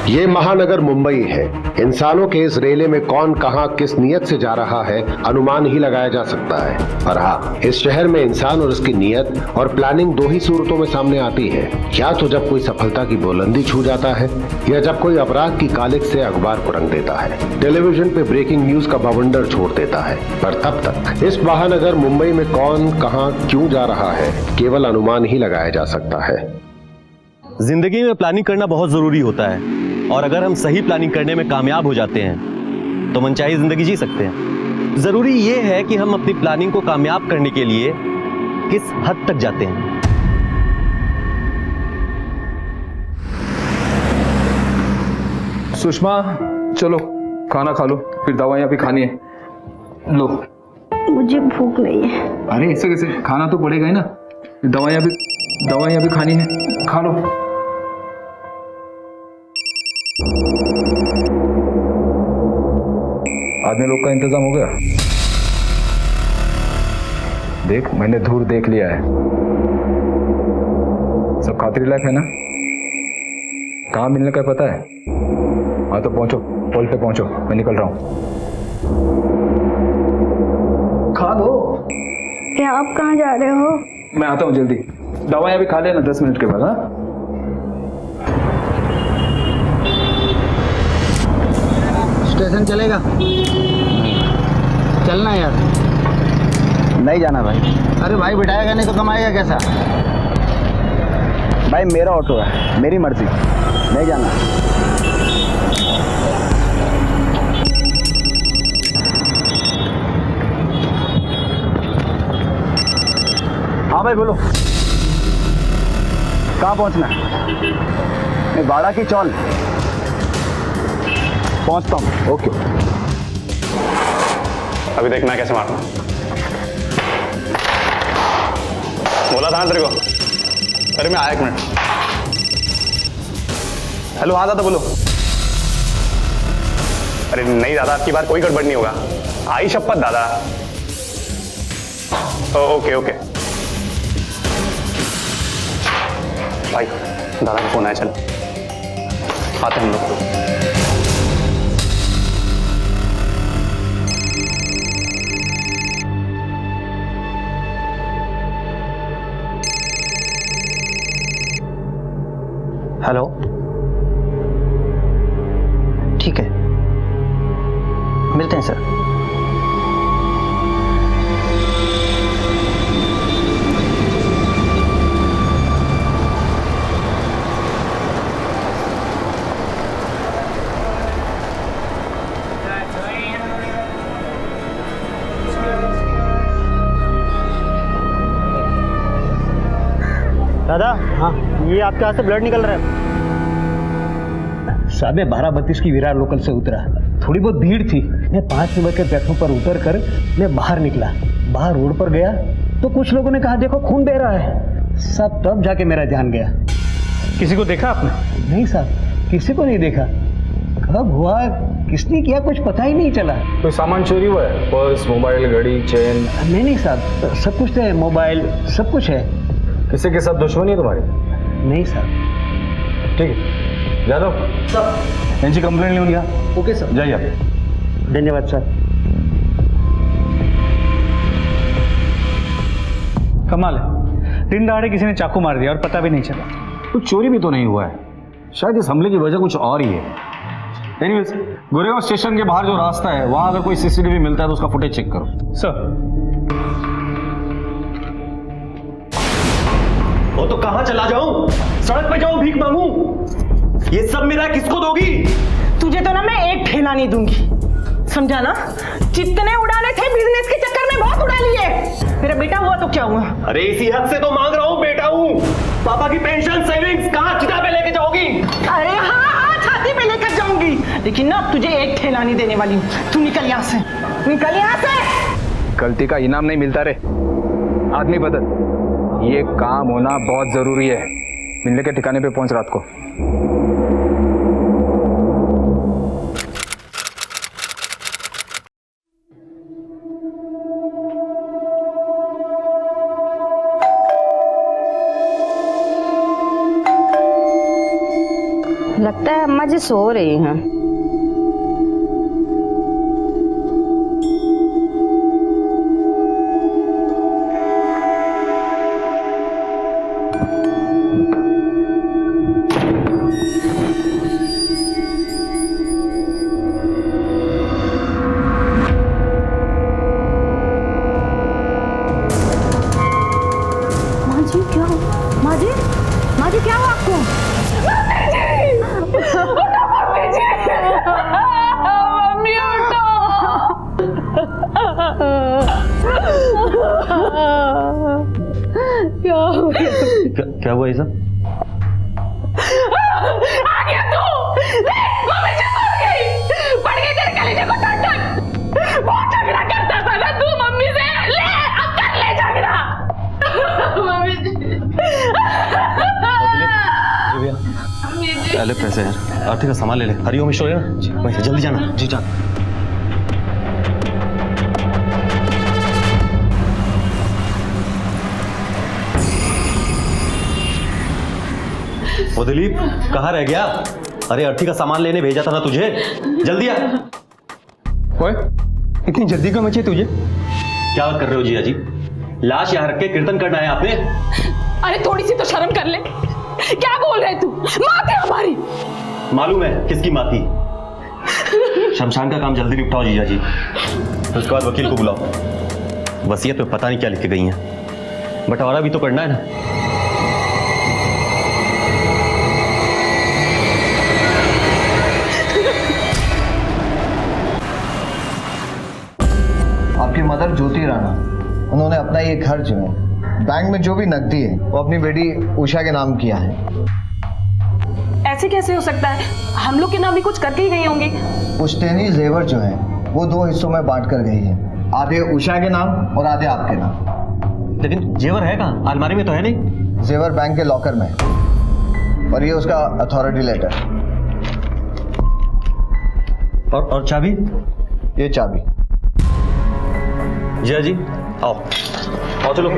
ये महानगर मुंबई है। इंसानों के इस रेले में कौन कहां किस नियत से जा रहा है अनुमान ही लगाया जा सकता है। पर हाँ, इस शहर में इंसान और उसकी नियत और प्लानिंग दो ही सूरतों में सामने आती है। या तो जब कोई सफलता की बुलंदी छू जाता है, या जब कोई अपराध की कालिख से अखबार को रंग देता है, टेलीविजन पे ब्रेकिंग न्यूज का बवंडर छोड़ देता है। पर तब तक इस महानगर मुंबई में कौन कहां क्यों जा रहा है, केवल अनुमान ही लगाया जा सकता है। जिंदगी में प्लानिंग करना बहुत जरूरी होता है, और अगर हम सही प्लानिंग करने में कामयाब हो जाते हैं तो मनचाही जिंदगी जी सकते हैं। जरूरी ये है कि हम अपनी प्लानिंग को कामयाब करने के लिए किस हद तक जाते हैं। सुषमा, चलो खाना खा लो, फिर दवाइयाँ भी खानी है। लो। मुझे भूख नहीं है। अरे ऐसे कैसे, खाना तो पड़ेगा ही ना। दवाइयाँ भी खानी है, खा लो। आदमी लोग का इंतजाम हो गया? देख, मैंने धूर देख लिया है। सब खातिर लायक है ना? कहाँ मिलने का पता है? हाँ तो पहुंचो, पोल पे पहुंचो, मैं निकल रहा हूं। खा लो। क्या आप कहाँ जा रहे हो? मैं आता हूँ जल्दी। दवाइयाँ भी खा लेना 10 मिनट के बाद। हाँ, स्टेशन चलेगा? चलना यार। नहीं जाना भाई। अरे भाई, बिठाएगा नहीं तो कमाएगा कैसा? भाई मेरा ऑटो है, मेरी मर्जी, नहीं जाना। हाँ भाई बोलो, कहाँ पहुँचना है? मैं बाड़ा की चौल पहुँचता हूँ। ओके। अभी देख मैं कैसे मारता हूँ। बोला था ना तेरे को। अरे मैं आया, एक मिनट। हेलो, हाँ दादा बोलो। अरे नहीं दादा, आपकी बार कोई गड़बड़ नहीं होगा। आई शपथ दादा। ओके ओके भाई, दादा का फोन आया, चल आते हैं हम लोग। हेलो, ठीक है, मिलते हैं सर। दादा, हाँ, ये आपके हाथ से ब्लड निकल रहा है। साहब, मैं 12:32 की विरार लोकल से उतरा। थोड़ी बहुत भीड़ थी। मैं 5 नंबर के प्लेटफॉर्म पर उतर कर मैं बाहर निकला। बाहर रोड पर गया तो कुछ लोगों ने कहा देखो खून बह रहा है। सब तब जाके मेरा ध्यान गया। किसी को देखा आपने? नहीं साहब, किसी को नहीं देखा। कब हुआ, किसने किया, कुछ पता ही नहीं चला। कोई सामान चोरी हुआ है? पर्स, मोबाइल, घड़ी, चेन? नहीं साहब, सब कुछ है, मोबाइल सब कुछ है। किसी के साथ दुश्मनी है तुम्हारी? नहीं साहब। ठीक है, जादव सर, इनकी कंप्लेंट ले लिया। ओके सर, जाइए आप। धन्यवाद सर। कमाल है, दिन दहाड़े किसी ने चाकू मार दिया और पता भी नहीं चला। कुछ चोरी भी तो नहीं हुआ है। शायद इस हमले की वजह कुछ और ही है। एनीवेज, गोरेगांव स्टेशन के बाहर जो रास्ता है, वहां अगर कोई सीसीटीवी मिलता है तो उसका फुटेज चेक करो। सर, वो तो कहां चला जाऊं? सड़क पे जाऊं, भीख मांगू? ये सब मेरा किसको दोगी? तुझे तो ना मैं एक ठेला नहीं दूंगी, समझा ना? जितने उड़ाने थे बिजनेस के चक्कर में बहुत उड़ा लिए। मेरा बेटा हुआ तो क्या हुआ? अरे इसी हद से तो मांग रहा हूं, बेटा हूं। पापा की पेंशन सेविंग्स कहां चिता पे लेके जाओगी? अरे हाँ, छाती पे लेकर जाऊंगी, लेकिन ना तुझे एक ठेला नहीं देने वाली हूँ। तू निकल यहाँ से, निकल यहाँ से। गलती का इनाम नहीं मिलता रे, आदमी बदल। ये काम होना बहुत जरूरी है। मिलने के ठिकाने पे पहुंच रात को। लगता है अम्मा जी सो रही हैं। माँ जी क्या हुआ आपको? मम्मी उठो। क्या हुआ ये सब? आ गया तू। मम्मी चुप हो गई। पड़ गई तेरे कलेजे को टन। बहुत झगड़ा करता था ना तू मम्मी से। ले अब कर ले झगड़ा। मम्मी जी। पहले पैसे यार, आरती का सामान ले ले। हरिओम ईश्वर है वैसे जल्दी जाना। जी जा। ओ दिलीप कहाँ रह गया? अरे अर्थी का सामान लेने भेजा था ना तुझे, जल्दी आ। ओए इतनी जल्दी क्यों मची तुझे? क्या बात कर रहे हो जिया जी? लाश यहाँ रख के कीर्तन करना है आपने? अरे थोड़ी सी तो शर्म कर ले। क्या बोल रहे तू? माँ थी हमारी। मालूम है किसकी माँ थी। शमशान का काम जल्दी निपटाओ जीजा जी, उसके बाद वकील को बुलाओ। वसीयत पे पता नहीं क्या लिख के गई हैं, बंटवारा भी तो करना है ना। आपकी मदर ज्योति राणा, उन्होंने अपना ये घर जो है बैंक में जो भी नकदी है वो अपनी बेटी उषा के नाम किया है। ऐसे कैसे हो सकता है? हम लोग के नाम भी कुछ करके ही गए होंगे। पुश्तैनी जेवर जो है वो 2 हिस्सों में बांट कर गई है, आधे उषा के नाम और आधे आपके नाम। लेकिन जेवर है कहाँ? अलमारी में तो है नहीं। जेवर बैंक के लॉकर में, और ये उसका अथॉरिटी लेटर। और चाबी? ये चाबी। जिया जी आओ आओ चलो।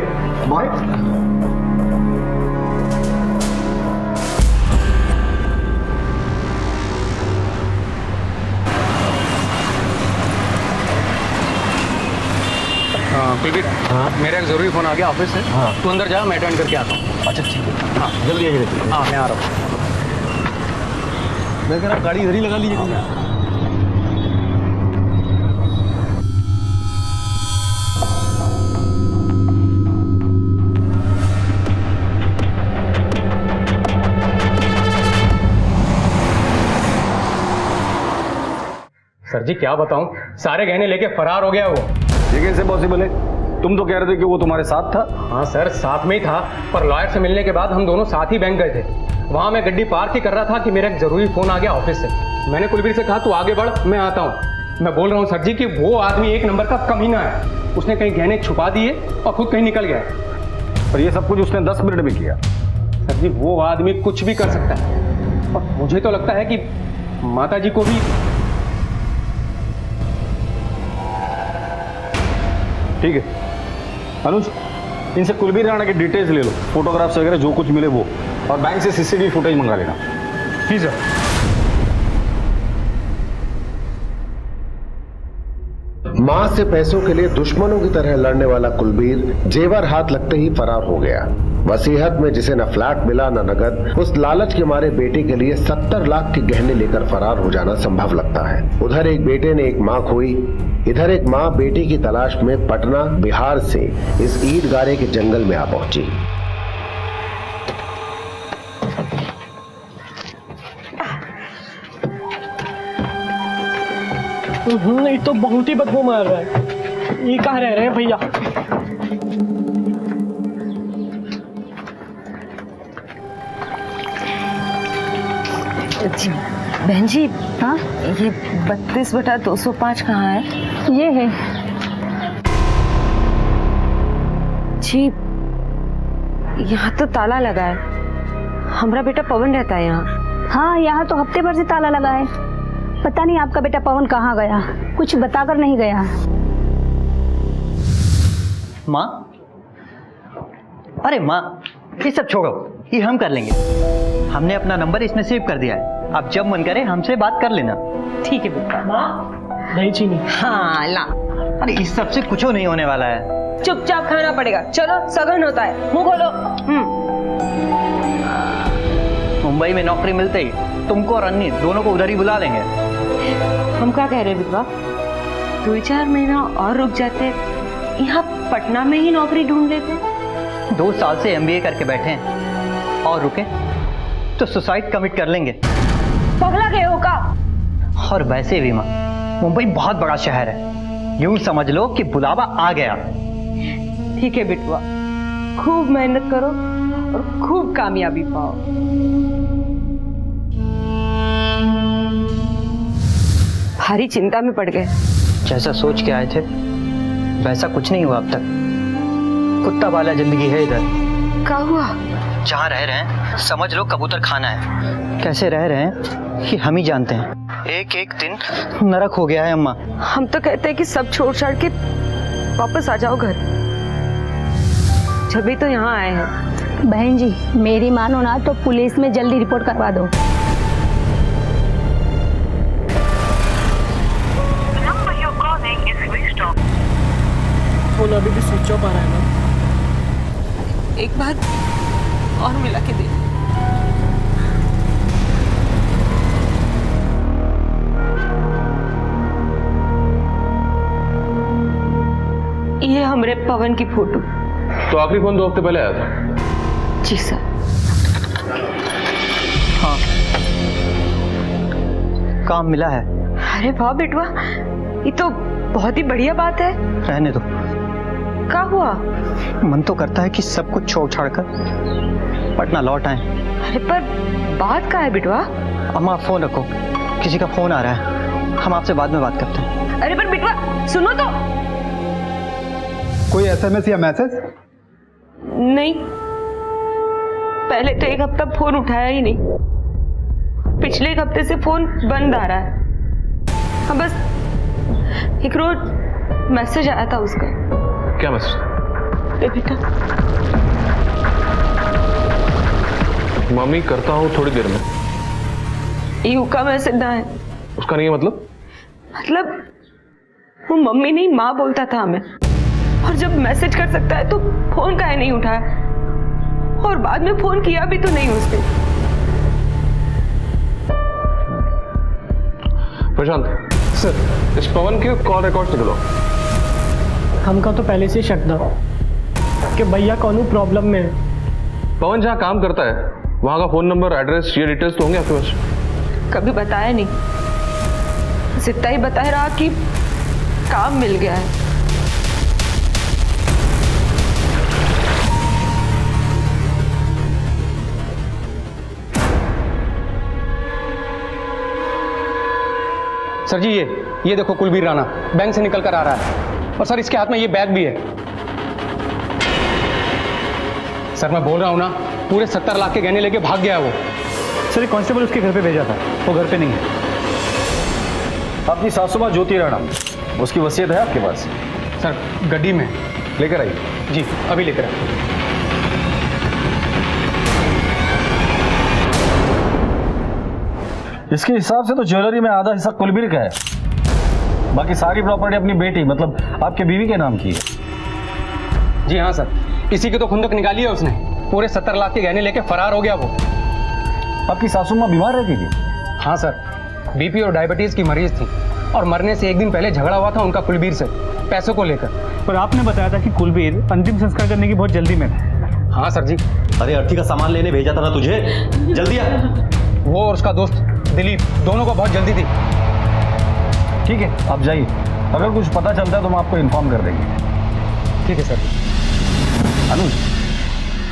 बॉय कुलबीर, मेरा एक जरूरी फोन आ गया ऑफिस से। तू अंदर जा, मैं अटेंड करके आता हूँ। अच्छा ठीक है, हाँ जल्दी आइए। हाँ मैं आ रहा हूँ। मैं कह रहा गाड़ी इधर ही लगा लीजिए। सर जी क्या बताऊं, सारे गहने लेके फरार हो गया वो। ये कैसे पॉसिबल है? तुम तो कह रहे थे कि वो तुम्हारे साथ था। हाँ सर साथ में ही था, पर लॉयर से मिलने के बाद हम दोनों साथ ही बैंक गए थे। वहां मैं गड्डी पार्क ही कर रहा था कि मेरा एक जरूरी फोन आ गया ऑफिस से। मैंने कुलबीर से कहा तू आगे बढ़, मैं आता हूँ। मैं बोल रहा हूँ सर जी कि वो आदमी एक नंबर का कमीना है। उसने कहीं गहने छुपा दिए और खुद कहीं निकल गया। और ये सब कुछ उसने 10 मिनट में किया। सर जी वो आदमी कुछ भी कर सकता है, और मुझे तो लगता है कि माता जी को भी। ठीक है अनुज, इनसे कुलबीर राणा की डिटेल्स ले लो, फोटोग्राफ्स वगैरह जो कुछ मिले वो, और बैंक से सीसीटीवी फुटेज मंगा लेना। जी सर। मां से पैसों के लिए दुश्मनों की तरह लड़ने वाला कुलबीर जेवर हाथ लगते ही फरार हो गया। वसीयत में जिसे न फ्लैट मिला न नगद, उस लालच के मारे बेटे के लिए 70 लाख के गहने लेकर फरार हो जाना संभव लगता है। उधर एक बेटे ने एक मां खोई, इधर एक मां बेटी की तलाश में पटना बिहार से इस ईट गारे के जंगल में आ पहुंची। नहीं तो बहुत ही बदबू मार रहा है। ये कहाँ रह रहे हैं भैया? बहन जी, हाँ ये 32/205 कहाँ है? ये है जी, यहाँ तो ताला लगा है। हमारा बेटा पवन रहता है यहाँ। हाँ, यहाँ तो हफ्ते भर से ताला लगा है। पता नहीं आपका बेटा पवन कहाँ गया, कुछ बताकर नहीं गया। माँ, अरे माँ ये सब छोड़ो, ये हम कर लेंगे। हमने अपना नंबर इसमें सेव कर दिया है। आप जब मन करे हमसे बात कर लेना। ठीक है बेटा। दही चीनी। हाँ ला। अरे इस सब से कुछ नहीं होने वाला है। चुपचाप खाना पड़ेगा। चलो सगन होता है, मुंह खोलो। मुंबई में नौकरी मिलते ही तुमको और अन्नी दोनों को उधर ही बुला लेंगे। हम क्या कह रहे हैं विधवा, 2-4 महीना और रुक जाते, यहाँ पटना में ही नौकरी ढूंढ लेते। 2 साल से MBA करके बैठे हैं और रुके तो सुसाइड कमिट कर लेंगे। पगला गए हो का? और वैसे भी माँ, मुंबई बहुत बड़ा शहर है, यूं समझ लो कि बुलावा आ गया। ठीक है बिटवा, खूब मेहनत करो और खूब कामयाबी पाओ। भारी चिंता में पड़ गए। जैसा सोच के आए थे वैसा कुछ नहीं हुआ अब तक। कुत्ता वाला जिंदगी है इधर। क्या हुआ? जहाँ रह रहे हैं समझ लो कबूतर खाना है। कैसे रह रहे हैं कि हम ही जानते हैं। एक दिन नरक हो गया है अम्मा। हम तो कहते हैं कि सब छोड़ छाड़ के वापस आ जाओ घर, जब भी तो यहाँ आए हैं। बहन जी मेरी मानो ना तो पुलिस में जल्दी रिपोर्ट करवा दो। फोन अभी भी स्विच ऑफ आ रहा है ना। एक बार और मिला के दे। ये हमरे पवन की फोटो। तो आखिरी फोन 2 हफ्ते पहले आया था। जी सर। हाँ काम मिला है। अरे वाह बेटवा, ये तो बहुत ही बढ़िया बात है। रहने दो। क्या हुआ? मन तो करता है कि सब कुछ छोड़ छाड़ कर पटना लौट आए। अरे पर बात क्या है बेटवा? अम्मा फोन रखो, किसी का फोन आ रहा है, हम आपसे बाद में बात करते हैं। अरे पर बेटवा सुनो तो। कोई SMS या मैसेज? नहीं, पहले तो 1 हफ्ता फोन उठाया ही नहीं, पिछले 1 हफ्ते से फोन बंद आ रहा है। हाँ बस एक रोज मैसेज आया था उसका। क्या मैसेज? दे बेटा। मम्मी करता हूँ थोड़ी देर में। यू का मैसेज ना है। उसका नहीं है मतलब? मतलब वो मम्मी नहीं माँ बोलता था हमें, और जब मैसेज कर सकता है तो फोन काहे नहीं उठाया, और बाद में फोन किया भी तो नहीं उसने। प्रशांत सर, इस पवन के कॉल रिकॉर्ड निकलो। हमका तो पहले से शक था कि भैया कौन प्रॉब्लम में है। पवन जहाँ काम करता है वहाँ का फोन नंबर, एड्रेस, ये डिटेल्स तो होंगे आपके पास? कभी बताया नहीं, बस इतना ही बताया रहा कि काम मिल गया है। सर जी ये देखो कुलबीर राणा बैंक से निकल कर आ रहा है, और सर इसके हाथ में ये बैग भी है। सर मैं बोल रहा हूँ ना, पूरे 70 लाख के गहने लेके भाग गया वो। सर एक कांस्टेबल उसके घर पे भेजा था, वो घर पे नहीं है। आपकी सासू माँ ज्योति राणा, उसकी वसीयत है आपके पास? सर गड्डी में लेकर आइए। जी अभी लेकर आए। इसके हिसाब से तो ज्वेलरी में आधा हिस्सा कुलबीर का है, बाकी सारी प्रॉपर्टी अपनी बेटी मतलब आपके बीवी के नाम की है। जी हाँ सर, इसी की तो खुंदक निकाली है उसने। पूरे 70 लाख के गहने लेके फरार हो गया वो। आपकी सासू माँ बीमार रहती थी? हाँ सर, BP और डायबिटीज की मरीज थी, और मरने से 1 दिन पहले झगड़ा हुआ था उनका कुलबीर से पैसों को लेकर। पर आपने बताया था कि कुलबीर अंतिम संस्कार करने की बहुत जल्दी में था। हाँ सर जी। अरे अर्थी का सामान लेने भेजा था ना तुझे, जल्दी आ। वो और उसका दोस्त दिलीप, दोनों को बहुत जल्दी थी। ठीक है आप जाइए, अगर कुछ पता चलता है तो हम आपको इन्फॉर्म कर देंगे। ठीक है सर। अनुज,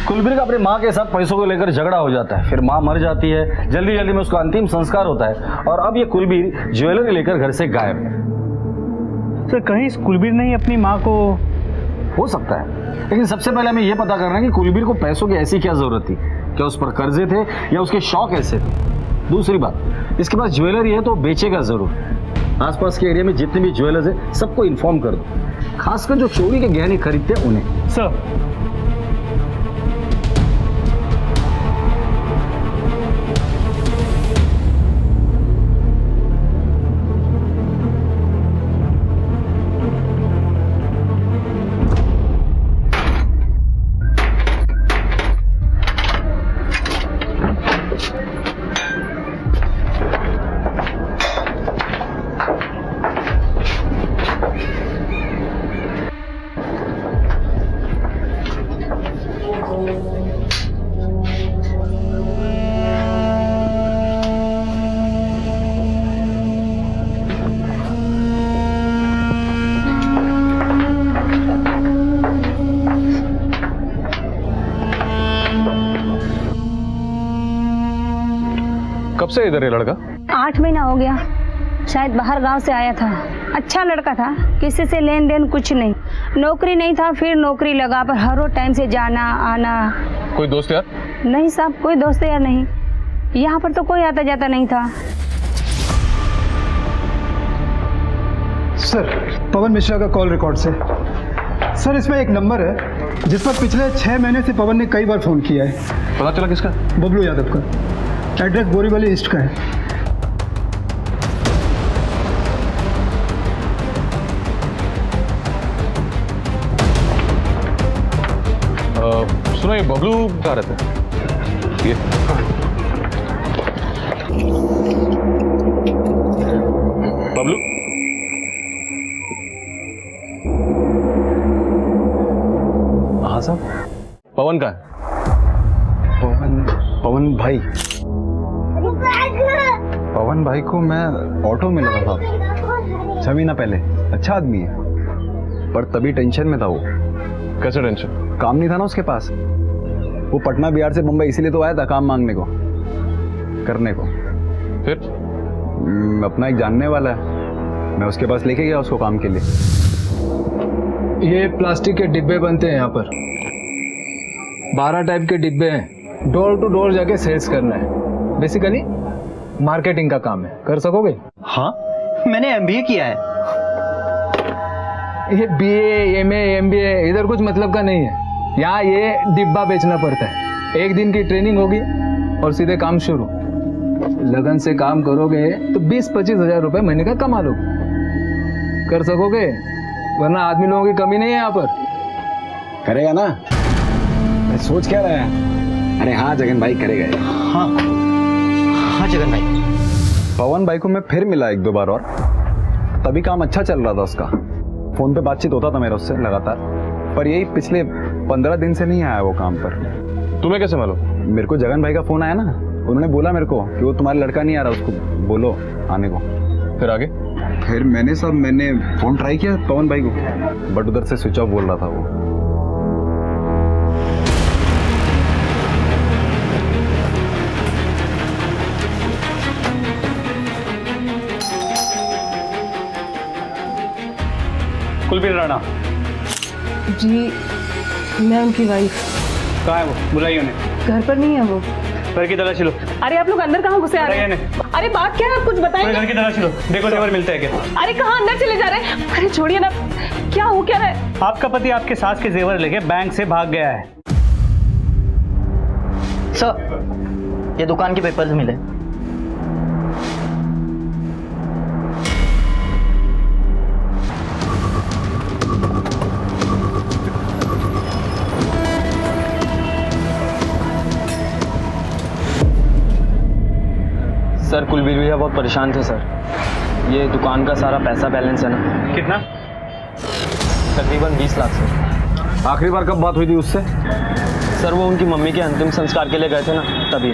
कुलबीर का अपनी माँ के साथ पैसों को लेकर झगड़ा हो जाता है, फिर माँ मर जाती है, जल्दी जल्दी में उसका अंतिम संस्कार होता है, और अब ये कुलबीर ज्वेलरी लेकर घर से गायब है। सर कहीं इस कुलबीर ने ही अपनी माँ को? हो सकता है, लेकिन सबसे पहले हमें यह पता करना है कि कुलबीर को पैसों की ऐसी क्या जरूरत थी, क्या उस पर कर्जे थे या उसके शौक ऐसे थे। दूसरी बात, इसके पास ज्वेलरी है तो बेचेगा जरूर। आसपास के एरिया में जितने भी ज्वेलर्स हैं सबको इन्फॉर्म कर दो, खासकर जो चोरी के गहने खरीदते हैं उन्हें। सर से इधर ये लड़का? 8 महीना हो गया, शायद बाहर गांव से आया था। अच्छा लड़का था, किसी से लेन देन कुछ नहीं, नौकरी नहीं था, फिर नौकरी लगा, पर हर रोज टाइम से जाना आना। कोई दोस्त यार? नहीं साहब, कोई दोस्त यार नहीं, यहाँ पर तो कोई आता जाता नहीं था। सर, पवन मिश्रा का कॉल रिकॉर्ड से। सर, इसमें एक नंबर है जिस पर पिछले 6 महीने से पवन ने कई बार फोन किया है। पता चला किसका? बबलू यादव का। एड्रेस बोरीवली ईस्ट का है। सुनो, ये बबलू कहाँ रहता है? ये बबलू? हाँ साहब। पवन का है? पवन भाई। पवन भाई को मैं ऑटो में लगा था 6 महीना पहले। अच्छा आदमी है, पर तभी टेंशन में था वो। कैसे टेंशन? काम नहीं था ना उसके पास। वो पटना बिहार से मुंबई इसीलिए तो आया था काम मांगने को, करने को। फिर अपना एक जानने वाला है, मैं उसके पास लेके गया उसको काम के लिए। ये प्लास्टिक के डिब्बे बनते हैं यहाँ पर, 12 टाइप के डिब्बे हैं। डोर टू डोर जाके सेल्स करना है। बेसिकली मार्केटिंग का काम है। कर सकोगे? हाँ, मैंने MBA किया है। ये BA, MA, MBA इधर कुछ मतलब का नहीं है। यहाँ ये डिब्बा बेचना पड़ता है। 1 दिन की ट्रेनिंग होगी और सीधे काम शुरू। लगन से काम करोगे तो 20-25 हजार रुपए महीने का कमा लोगे। कर सकोगे? वरना आदमी लोगों की कमी नहीं है यहाँ पर। करेगा ना? सोच क्या रहा है? अरे हाँ जगन भाई, करेगा। हाँ हाँ जगन भाई। पवन भाई को मैं फिर मिला 1-2 बार और तभी काम अच्छा चल रहा था उसका। फोन पे बातचीत होता था मेरा उससे लगातार, पर यही पिछले 15 दिन से नहीं आया वो काम पर। तुम्हें कैसे मालूम? मेरे को जगन भाई का फोन आया ना, उन्होंने बोला मेरे को कि वो तुम्हारा लड़का नहीं आ रहा, उसको बोलो आने को। फिर आगे? फिर मैंने फोन ट्राई किया पवन भाई को, बट उधर से स्विच ऑफ बोल रहा था वो। कुलबीर राणा जी, मैं उनकी वाइफ। कहाँ है वो? बुलाइए उन्हें। घर पर नहीं है वो। घर की तलाशी लो। अरे आप लोग अंदर कहाँ घुसे आ रहे हैं? अरे बात क्या है, आप कुछ बताएंगे? घर की तलाशी लो, देखो जेवर मिलता है क्या। अरे कहाँ अंदर चले जा रहे हैं? अरे छोड़िए ना, क्या हो क्या रहा है? आपका पति आपके सास के जेवर लेके बैंक से भाग गया है। सर, ये दुकान के पेपर्स मिले। सर, कुलबीर भैया बहुत परेशान थे सर। ये दुकान का सारा पैसा बैलेंस है ना। कितना? तकरीबन 20 लाख सर। आखिरी बार कब बात हुई थी उससे? सर, वो उनकी मम्मी के अंतिम संस्कार के लिए गए थे ना, तभी।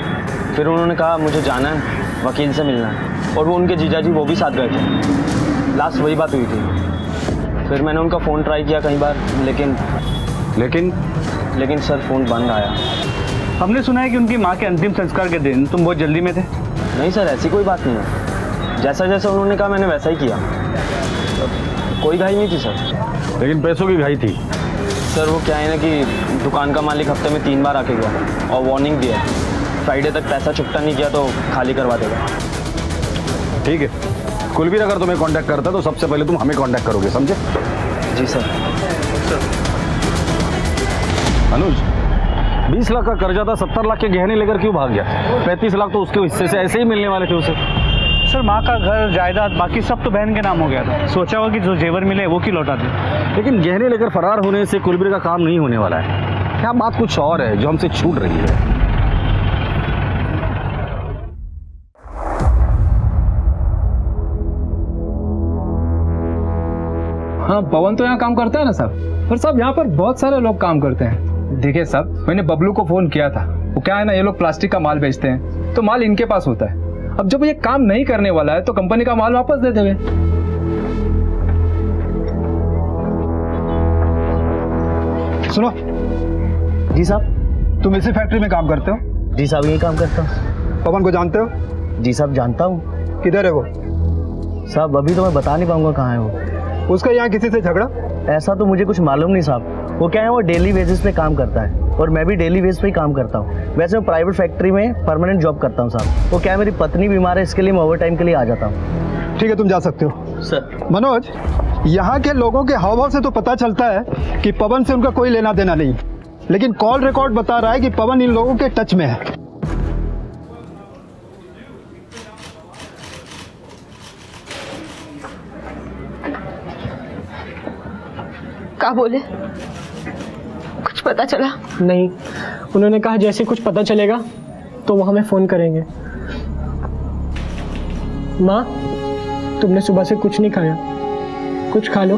फिर उन्होंने कहा मुझे जाना है, वकील से मिलना है, और वो उनके जीजाजी वो भी साथ गए थे। लास्ट वही बात हुई थी। फिर मैंने उनका फ़ोन ट्राई किया कई बार, लेकिन सर फ़ोन बंद आया। हमने सुना है कि उनकी माँ के अंतिम संस्कार के दिन तुम बहुत जल्दी में थे। नहीं सर, ऐसी कोई बात नहीं है। जैसा जैसा उन्होंने कहा मैंने वैसा ही किया। कोई घाई नहीं थी सर। लेकिन पैसों की घाई थी। सर, वो क्या है ना कि दुकान का मालिक हफ्ते में 3 बार आके गया और वार्निंग दिया, फ्राइडे तक पैसा चुकता नहीं किया तो खाली करवा देगा। ठीक है, कुलबीर अगर तुम्हें कांटेक्ट करता तो सबसे पहले तुम हमें कांटेक्ट करोगे, समझे? जी सर। अनुज, 20 लाख का कर्जा था, 70 लाख के गहने लेकर क्यों भाग गया? 35 लाख तो उसके हिस्से से ऐसे ही मिलने वाले थे उसे। सर, माँ का घर जायदाद बाकी सब तो बहन के नाम हो गया था। सोचा होगा कि जो जेवर मिले वो क्यों लौटा दे। लेकिन गहने लेकर फरार होने से कुलबीर का काम नहीं होने वाला है। क्या बात कुछ और है जो हमसे छूट रही है? हाँ, पवन तो यहाँ काम करता है ना साहब, पर साहब यहाँ पर बहुत सारे लोग काम करते हैं। देखिए साहब, मैंने बबलू को फोन किया था। वो क्या है ना, ये लोग प्लास्टिक का माल बेचते हैं, तो माल इनके पास होता है। अब जब ये काम नहीं करने वाला है तो कंपनी का माल वापस दे देंगे। सुनो। जी साहब। तुम इसी फैक्ट्री में काम करते हो? जी साहब, यही काम करता हूँ। पवन को जानते हो? जी साहब जानता हूँ। किधर है वो? साहब अभी तो मैं बता नहीं पाऊंगा कहाँ है वो। उसका यहाँ किसी से झगड़ा? ऐसा तो मुझे कुछ मालूम नहीं साहब। वो क्या है, वो डेली बेसिस पे काम करता है और मैं भी डेली बेसिस पे ही काम करता हूँ। वैसे मैं प्राइवेट फैक्ट्री में परमानेंट जॉब करता हूँ साहब। वो क्या है, मेरी पत्नी बीमार है, इसके लिए मैं ओवर टाइम के लिए आ जाता हूँ। ठीक है, तुम जा सकते हो। सर मनोज, यहाँ के लोगों के हाव भाव से तो पता चलता है कि पवन से उनका कोई लेना देना नहीं, लेकिन कॉल रिकॉर्ड बता रहा है कि पवन इन लोगों के टच में है। क्या बोले? कुछ पता चला? नहीं, उन्होंने कहा जैसे कुछ पता चलेगा तो वो हमें फोन करेंगे। माँ, तुमने सुबह से कुछ नहीं खाया, कुछ खा लो।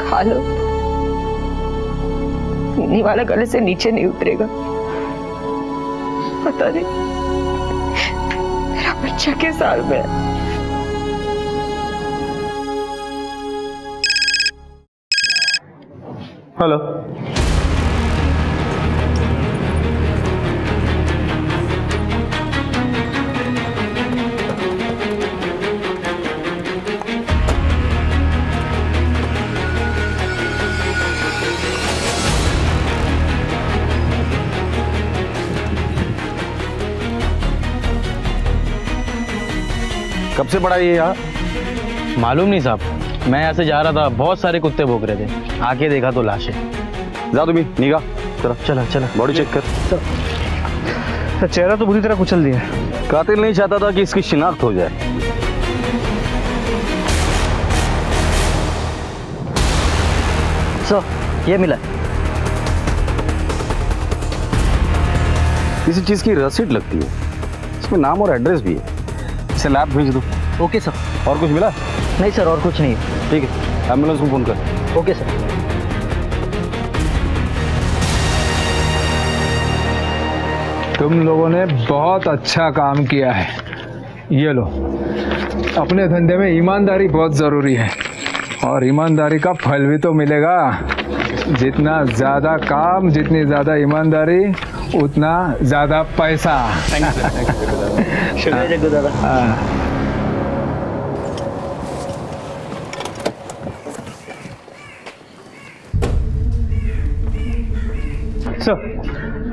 खा लो? पीने वाला गले से नीचे नहीं उतरेगा। पता नहीं मेरा बच्चा किस हाल में है। हेलो, कब से पड़ा ये यहाँ? मालूम नहीं साहब, मैं यहाँ से जा रहा था, बहुत सारे कुत्ते भौंक रहे थे, आके देखा तो लाश है। जा तुम्हें निगाह चला चला चला बॉडी चेक कर। तो चेहरा तो बुरी तरह कुचल दिया है। कातिल नहीं चाहता था कि इसकी शिनाख्त हो जाए। सर ये मिला। किसी चीज की रसीद लगती है, इसमें नाम और एड्रेस भी है। इसे लैब भेज दो। Okay sir. और कुछ मिला? नहीं सर, और कुछ नहीं। ठीक है, एम्बुलेंस को फोन कर। Okay sir. तुम लोगों ने बहुत अच्छा काम किया है। ये लो, अपने धंधे में ईमानदारी बहुत ज़रूरी है और ईमानदारी का फल भी तो मिलेगा। जितना ज़्यादा काम, जितनी ज़्यादा ईमानदारी, उतना ज़्यादा पैसा। शुक्रिया जग्गू दादा। सर,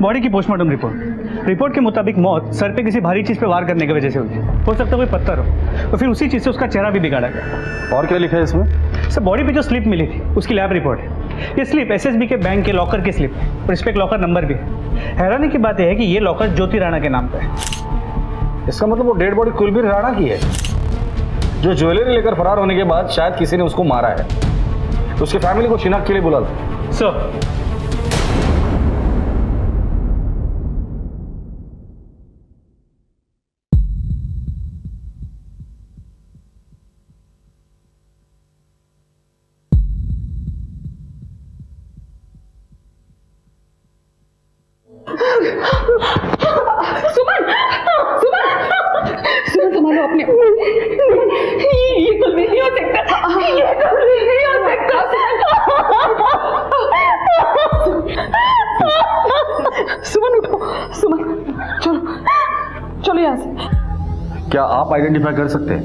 बॉडी की पोस्टमार्टम रिपोर्ट के मुताबिक मौत सर पे किसी भारी चीज पे वार करने की वजह से हुई। हो सकता है कोई पत्थर हो और फिर उसी चीज से उसका चेहरा भी बिगाड़ा गया। और क्या लिखा है इसमें? सर, बॉडी पे जो स्लिप मिली थी उसकी लैब रिपोर्ट है। ये स्लिप एसएसबी के बैंक के लॉकर की स्लिप है और इस पे एक लॉकर नंबर भी है। हैरानी की बात यह है कि ये लॉकर ज्योति राणा के नाम पे है। इसका मतलब वो डेड बॉडी कुलबीर राणा की है, जो ज्वेलरी लेकर फरार होने के बाद शायद किसी ने उसको मारा है। उसकी फैमिली को शिनाख्त के लिए बुला लो। सर, सुमन, सुमन, सुमन संभालो अपने। ये कुलबीर नहीं हो सकता, ये कुलबीर नहीं हो सकता। सुमन उठो, सुमन चलो चलो यहाँ से। क्या आप आइडेंटिफाई कर सकते हैं?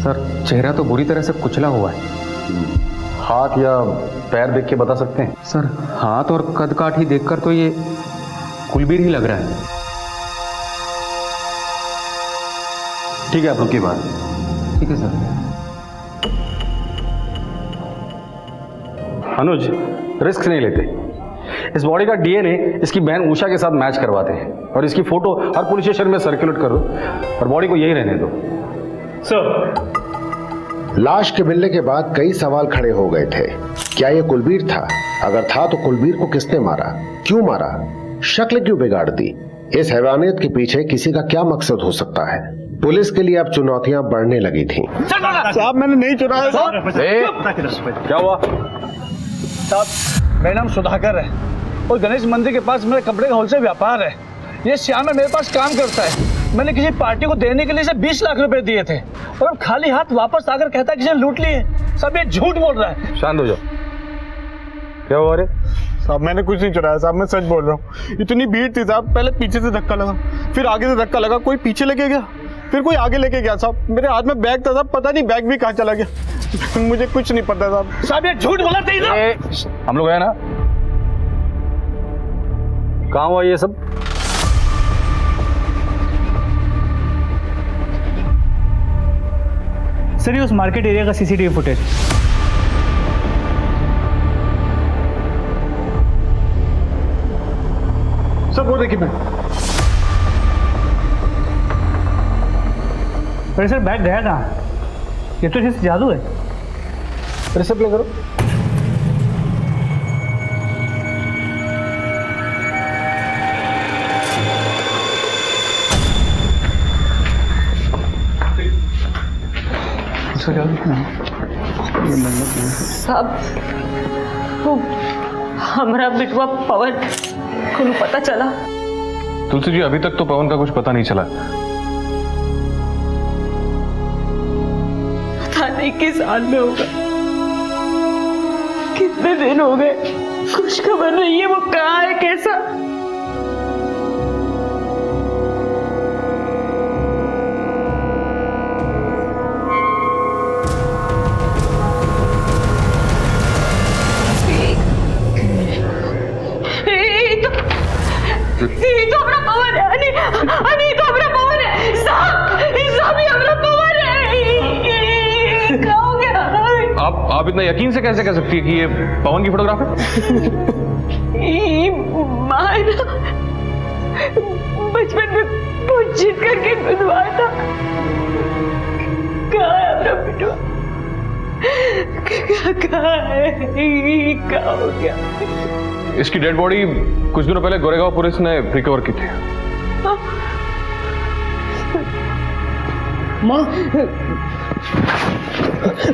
सर, चेहरा तो बुरी तरह से कुचला हुआ है। हाथ या पैर देख के बता सकते हैं? सर, हाथ और कद काठ ही देखकर तो ये कुलबीर ही लग रहा है। ठीक है, आप रुकिए बात। ठीक है सर। अनुज, रिस्क नहीं लेते। इस बॉडी का डीएनए इसकी बहन उषा के साथ मैच करवाते हैं और इसकी फोटो हर पुलिस स्टेशन में सर्कुलेट करो और बॉडी को यही रहने दो। सर, लाश के मिलने के बाद कई सवाल खड़े हो गए थे। क्या यह कुलबीर था? अगर था तो कुलबीर को किसने मारा, क्यों मारा, शक्ल क्यों बिगाड़ दी? इस हैवानियत के पीछे किसी का क्या मकसद हो सकता है? पुलिस के लिए अब चुनौतियां बढ़ने लगी थीं। साहब मैंने नहीं चुराया। क्या हुआ? साहब मेरा नाम सुधाकर है और गणेश मंदिर के पास मेरे कपड़े का होलसेल व्यापार है। ये श्याम है, मेरे पास काम करता है। मैंने किसी पार्टी को देने के लिए इसे 20 लाख रुपए दिए थे और अब खाली हाथ वापस आकर कहता है कि इसे लूट लिए। सब ये झूठ बोल रहा है। शांत हो जाओ। क्या हुआ रे? साहब मैंने कुछ नहीं चुराया साहब, मैं सच बोल रहा हूँ। इतनी भीड़ थी साहब, पहले पीछे से धक्का लगा, फिर आगे से धक्का लगा, कोई पीछे लेके गया, फिर कोई आगे लेके गया साहब। मेरे हाथ में बैग था साहब, पता नहीं बैग भी कहाँ चला गया। मुझे कुछ नहीं पता साहब। साहब ये झूठ बोला था हम लोग है ना, कहाँ हुआ ये सब? सर ये उस मार्केट एरिया का सीसीटीवी फुटेज। सब वो देखिए मैं। अरे सर बैग गया कहाँ? ये तो जैसे जादू है। रिसिप्ट ले करो। साहब वो हमारा बिटवा पवन को पता चला? तुलसी जी अभी तक तो पवन का कुछ पता नहीं चला। पता नहीं किस हाल में होगा, कितने दिन हो गए, कुछ खबर नहीं है वो कहाँ है, कैसा। ये तो अपना पवन है, अनी तो अपना पवन है, साहब ये अपना पवन है। क्या हो गया? आप इतना यकीन से कैसे कह सकती है कि ये पवन की फोटोग्राफ है? माँ ना बचपन में बहुत जिद करके बुलवाया था। कहाँ है अपना बिटवा? कहाँ है? क्या हो गया? इसकी डेड बॉडी कुछ दिनों पहले गोरेगांव पुलिस ने रिकवर की थी। माँ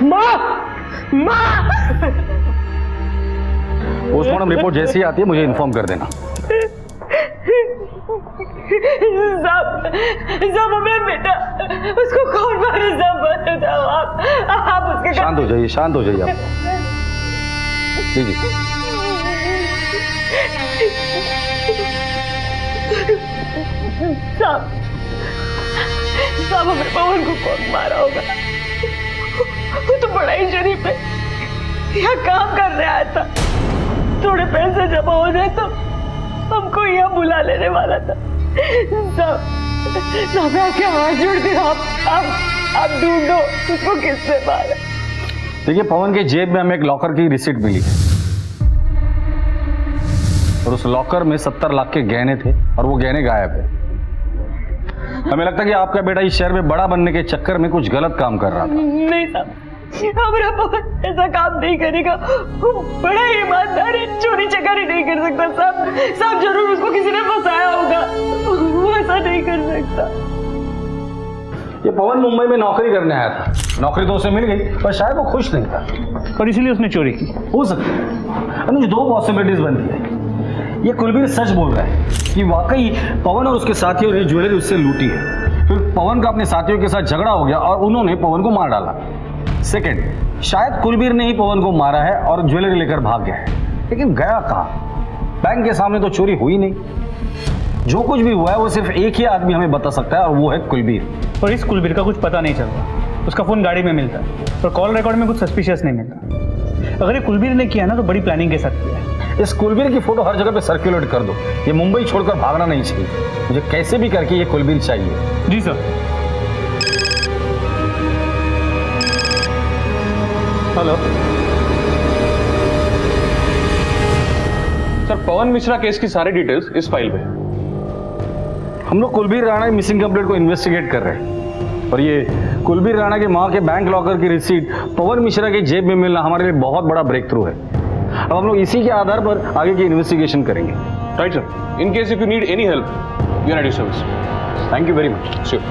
माँ माँ पोस्टमार्टम रिपोर्ट जैसी ही आती है मुझे इन्फॉर्म कर देना। साहब हमें बेटा उसको कौन मारे, साहब बताओ आप उसके। शांत हो जाइए, शांत हो जाइए आप। लीजिए। साहब हमें पवन को कौन मारा होगा? वो तो बड़ा ही शरीफ है, यहाँ काम करने आया था, थोड़े पैसे जमा हो जाए तो हमको यहाँ बुला लेने वाला था। साहब मैं आपके हाथ जोड़ती हूँ, आप ढूंढो उसको किससे मारा। देखिए पवन के जेब में हमें एक लॉकर की रिसीट मिली है और उस लॉकर में 70 लाख के गहने थे और वो गहने गायब है। हमें लगता है कि आपका बेटा इस शहर में बड़ा बनने के चक्कर में कुछ गलत काम कर रहा था। नहीं साहब, हमारा पवन ऐसा काम नहीं करेगा, वो बड़ा ईमानदार है, चोरी चकारी नहीं कर सकता। साहब जरूर उसको किसी ने फंसाया होगा, वो ऐसा नहीं कर सकता। ये पवन मुंबई में नौकरी करने आया था, नौकरी तो उसे मिल गई पर शायद वो खुश नहीं था और इसलिए उसने चोरी की। हो सकता है। अनुज दो पॉसिबिलिटीज बनती है। ये कुलबीर सच बोल रहा है कि वाकई पवन और उसके साथियों ने ज्वेलरी उससे लूटी है, फिर पवन का अपने साथियों के साथ झगड़ा हो गया और उन्होंने पवन को मार डाला। सेकंड, शायद कुलबीर ने ही पवन को मारा है और ज्वेलरी लेकर भाग गया है, लेकिन गया कहाँ? बैंक के सामने तो चोरी हुई नहीं। जो कुछ भी हुआ है वो सिर्फ एक ही आदमी हमें बता सकता है और वो है कुलबीर। और इस कुलबीर का कुछ पता नहीं चलता, उसका फोन गाड़ी में मिलता है और कॉल रिकॉर्ड में कुछ सस्पिशियस नहीं मिलता। अगर ये कुलबीर ने किया ना तो बड़ी प्लानिंग के साथ किया है। इस कुलबीर की फोटो हर जगह पे सर्कुलेट कर दो, ये मुंबई छोड़कर भागना नहीं चाहिए। मुझे कैसे भी करके ये कुलबीर चाहिए। जी सर। हेलो सर, पवन मिश्रा केस की सारी डिटेल्स इस फाइल में। हम लोग कुलबीर राणा की मिसिंग कंप्लेंट को इन्वेस्टिगेट कर रहे हैं और ये कुलबीर राणा के मां के बैंक लॉकर की रिसीट पवन मिश्रा के जेब में मिलना हमारे लिए बहुत बड़ा ब्रेक थ्रू है। अब हम लोग इसी के आधार पर आगे की इन्वेस्टिगेशन करेंगे। Right sir, in case if you need any help we are at your service. Thank you very much. Sure.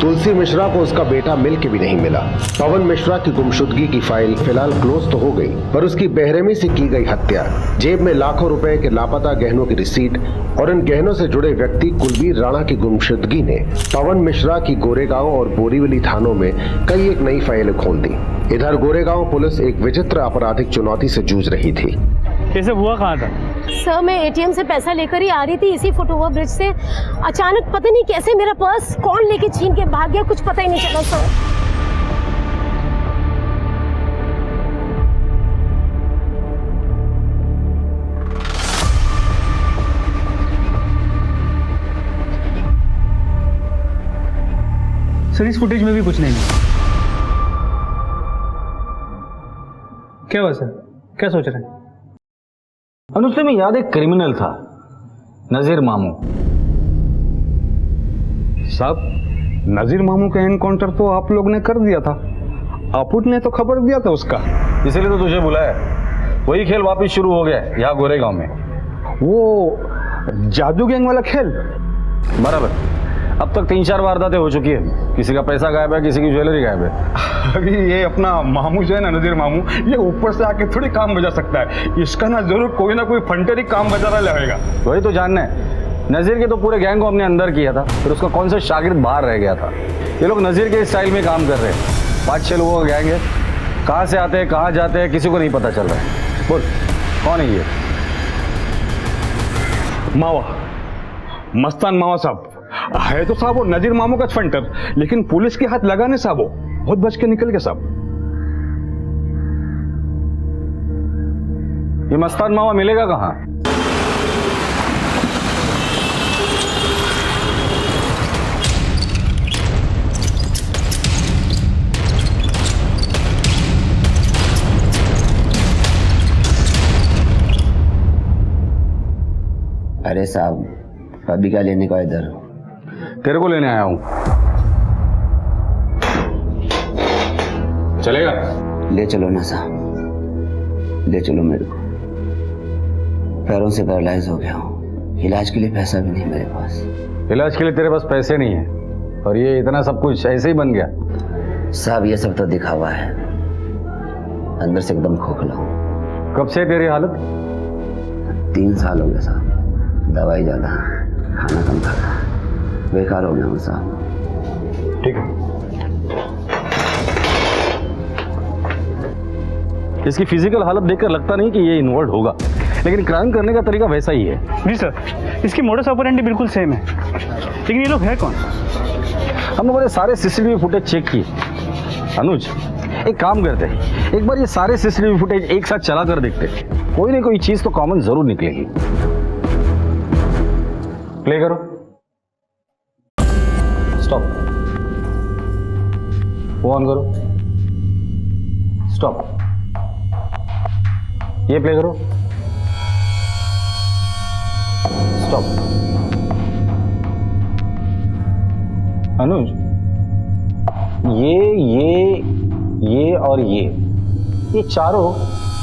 Tulsi Mishra को उसका बेटा मिल के भी नहीं मिला। पवन मिश्रा की गुमशुदगी की फाइल फिलहाल क्लोज तो हो गई, पर उसकी बेरहमी से की गई हत्या, जेब में लाखों रुपए के लापता गहनों की रिसीट और इन गहनों से जुड़े व्यक्ति कुलबीर राणा की गुमशुदगी ने पवन मिश्रा की गोरेगांव और बोरीवली थानों में कई एक नई फाइलें खोल दी। इधर गोरेगांव पुलिस एक विचित्र आपराधिक चुनौती से जूझ रही थी। ये सब हुआ कहाँ था? सर मैं एटीएम से पैसा लेकर ही आ रही थी इसी फुटओवर ब्रिज से। अचानक पता नहीं कैसे मेरा पर्स कौन लेके छीन के भाग गया, कुछ पता ही नहीं चला सर। सर इस फुटेज में भी कुछ नहीं है। क्या हुआ सर, क्या सोच रहे हैं? अनुज तुम्हें याद एक क्रिमिनल था, नजीर मामू साहब। नजीर मामू का एनकाउंटर तो आप लोग ने कर दिया था, आपुट ने तो खबर दिया था उसका, इसीलिए तो तुझे बुलाया। वही खेल वापस शुरू हो गया यहाँ गोरेगांव में। वो जादू गैंग वाला खेल। बराबर। अब तक 3-4 वारदातें हो चुकी है। किसी का पैसा गायब है, किसी की ज्वेलरी गायब है। अभी ये अपना मामू जो है ना, नजीर मामू, ये ऊपर से आके थोड़ी काम बजा सकता है। इसका ना जरूर कोई ना कोई फंटेरी काम बजा रहा रहेगा। वही तो जानना है। नजीर के तो पूरे गैंग को हमने अंदर किया था, फिर उसका कौन सा शागिर्द बाहर रह गया था। ये लोग नजीर के स्टाइल में काम कर रहे हैं। 5-6 लोगों का गैंग है, कहाँ से आते हैं कहाँ जाते हैं किसी को नहीं पता चल रहा है। बोल कौन है ये? मावा, मस्तान मावा साहब है तो साहब वो नजीर मामू का फंटर, लेकिन पुलिस के हाथ लगाने साहब वो बहुत बच के निकल गया साहब। ये मस्तान मावा मिलेगा कहाँ? अरे साहब अभी क्या लेने का इधर? तेरे को लेने आया हूं। चलेगा? ले चलो ना साहब, ले चलो मेरे को। पैरों से पैरालाइज हो गया हूँ, इलाज के लिए पैसा भी नहीं मेरे पास। इलाज के लिए तेरे पास पैसे नहीं है और ये इतना सब कुछ ऐसे ही बन गया? साहब ये सब तो दिखावा है, अंदर से एकदम खोखला हूँ। कब से तेरी हालत? 3 साल हो गए साहब, दवाई ज्यादा, खाना कम खाता, बेकार हो गया हूँ साहब। ठीक है, इसकी फिजिकल हालत देखकर लगता नहीं कि ये इन्वॉल्व होगा, लेकिन क्राइम करने का तरीका वैसा ही है। जी सर, इसकी मोडस ऑपरेंडी बिल्कुल सेम है, लेकिन ये लोग है कौन? हम लोगों ने सारे सीसीटीवी फुटेज चेक किए। अनुज एक काम करते हैं, एक बार ये सारे सीसीटीवी फुटेज एक साथ चला कर देखते हैं, कोई ना कोई चीज तो कॉमन जरूर निकलेगी। प्ले करो। स्टॉप। वो ऑन करो। स्टॉप। ये प्ले करो। स्टॉप। अनुज ये और ये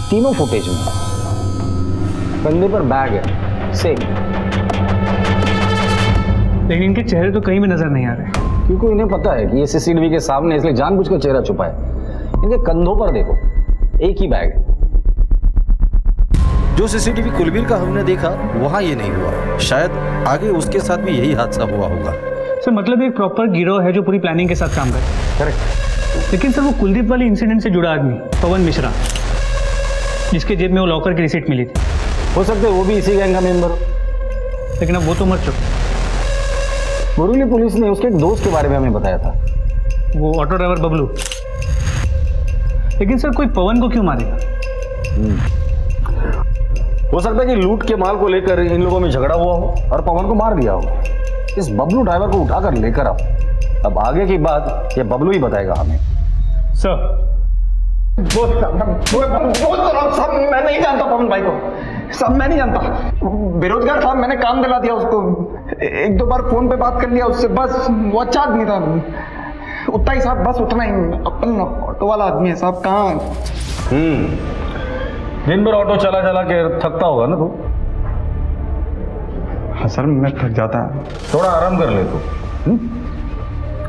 तीनों फुटेज में कंधे पर बैग है सेम, लेकिन इनके चेहरे तो कहीं भी नजर नहीं आ रहे, क्योंकि इन्हें पता है कि ये सीसीटीवी के सामने, इसलिए जानबूझकर चेहरा छुपाए। इनके कंधों पर देखो एक ही बैग है। जो सीसीटीवी कुलबीर का हमने देखा वहां ये नहीं हुआ, शायद आगे उसके साथ भी यही हादसा हुआ होगा। सर मतलब एक प्रॉपर गिरोह है जो पूरी प्लानिंग के साथ काम करे। करेक्ट। लेकिन सर वो कुलदीप वाली इंसिडेंट से जुड़ा आदमी पवन मिश्रा, जिसके जेब में वो लॉकर की रिसीट मिली थी, हो सकता है वो भी इसी गैंग का मेंबर हो, लेकिन अब वो तो मर चुका। बोरीवली पुलिस ने उसके एक दोस्त के बारे में हमें बताया था, वो ऑटो ड्राइवर बबलू। लेकिन सर कोई पवन को क्यों मारेगा? हो सकता है कि लूट के माल को लेकर इन लोगों में झगड़ा हुआ हो और पवन को मार दिया हो। इस बबलू ड्राइवर को उठाकर लेकर आओ, अब आगे की बात ये बबलू ही बताएगा हमें। सर साहब मैं नहीं जानता पवन भाई को, साहब मैं नहीं जानता। बेरोजगार था, मैंने काम दिला दिया उसको, 1-2 बार फोन पे बात कर लिया उससे, बस वो अच्छा आदमी था, उतना ही साहब, बस उतना ही। अपन ऑटो वाला आदमी है साहब, कहाँ। दिन भर ऑटो चला चला के थकता होगा ना तू? हाँ सर मैं थक जाता है। थोड़ा आराम कर ले तू।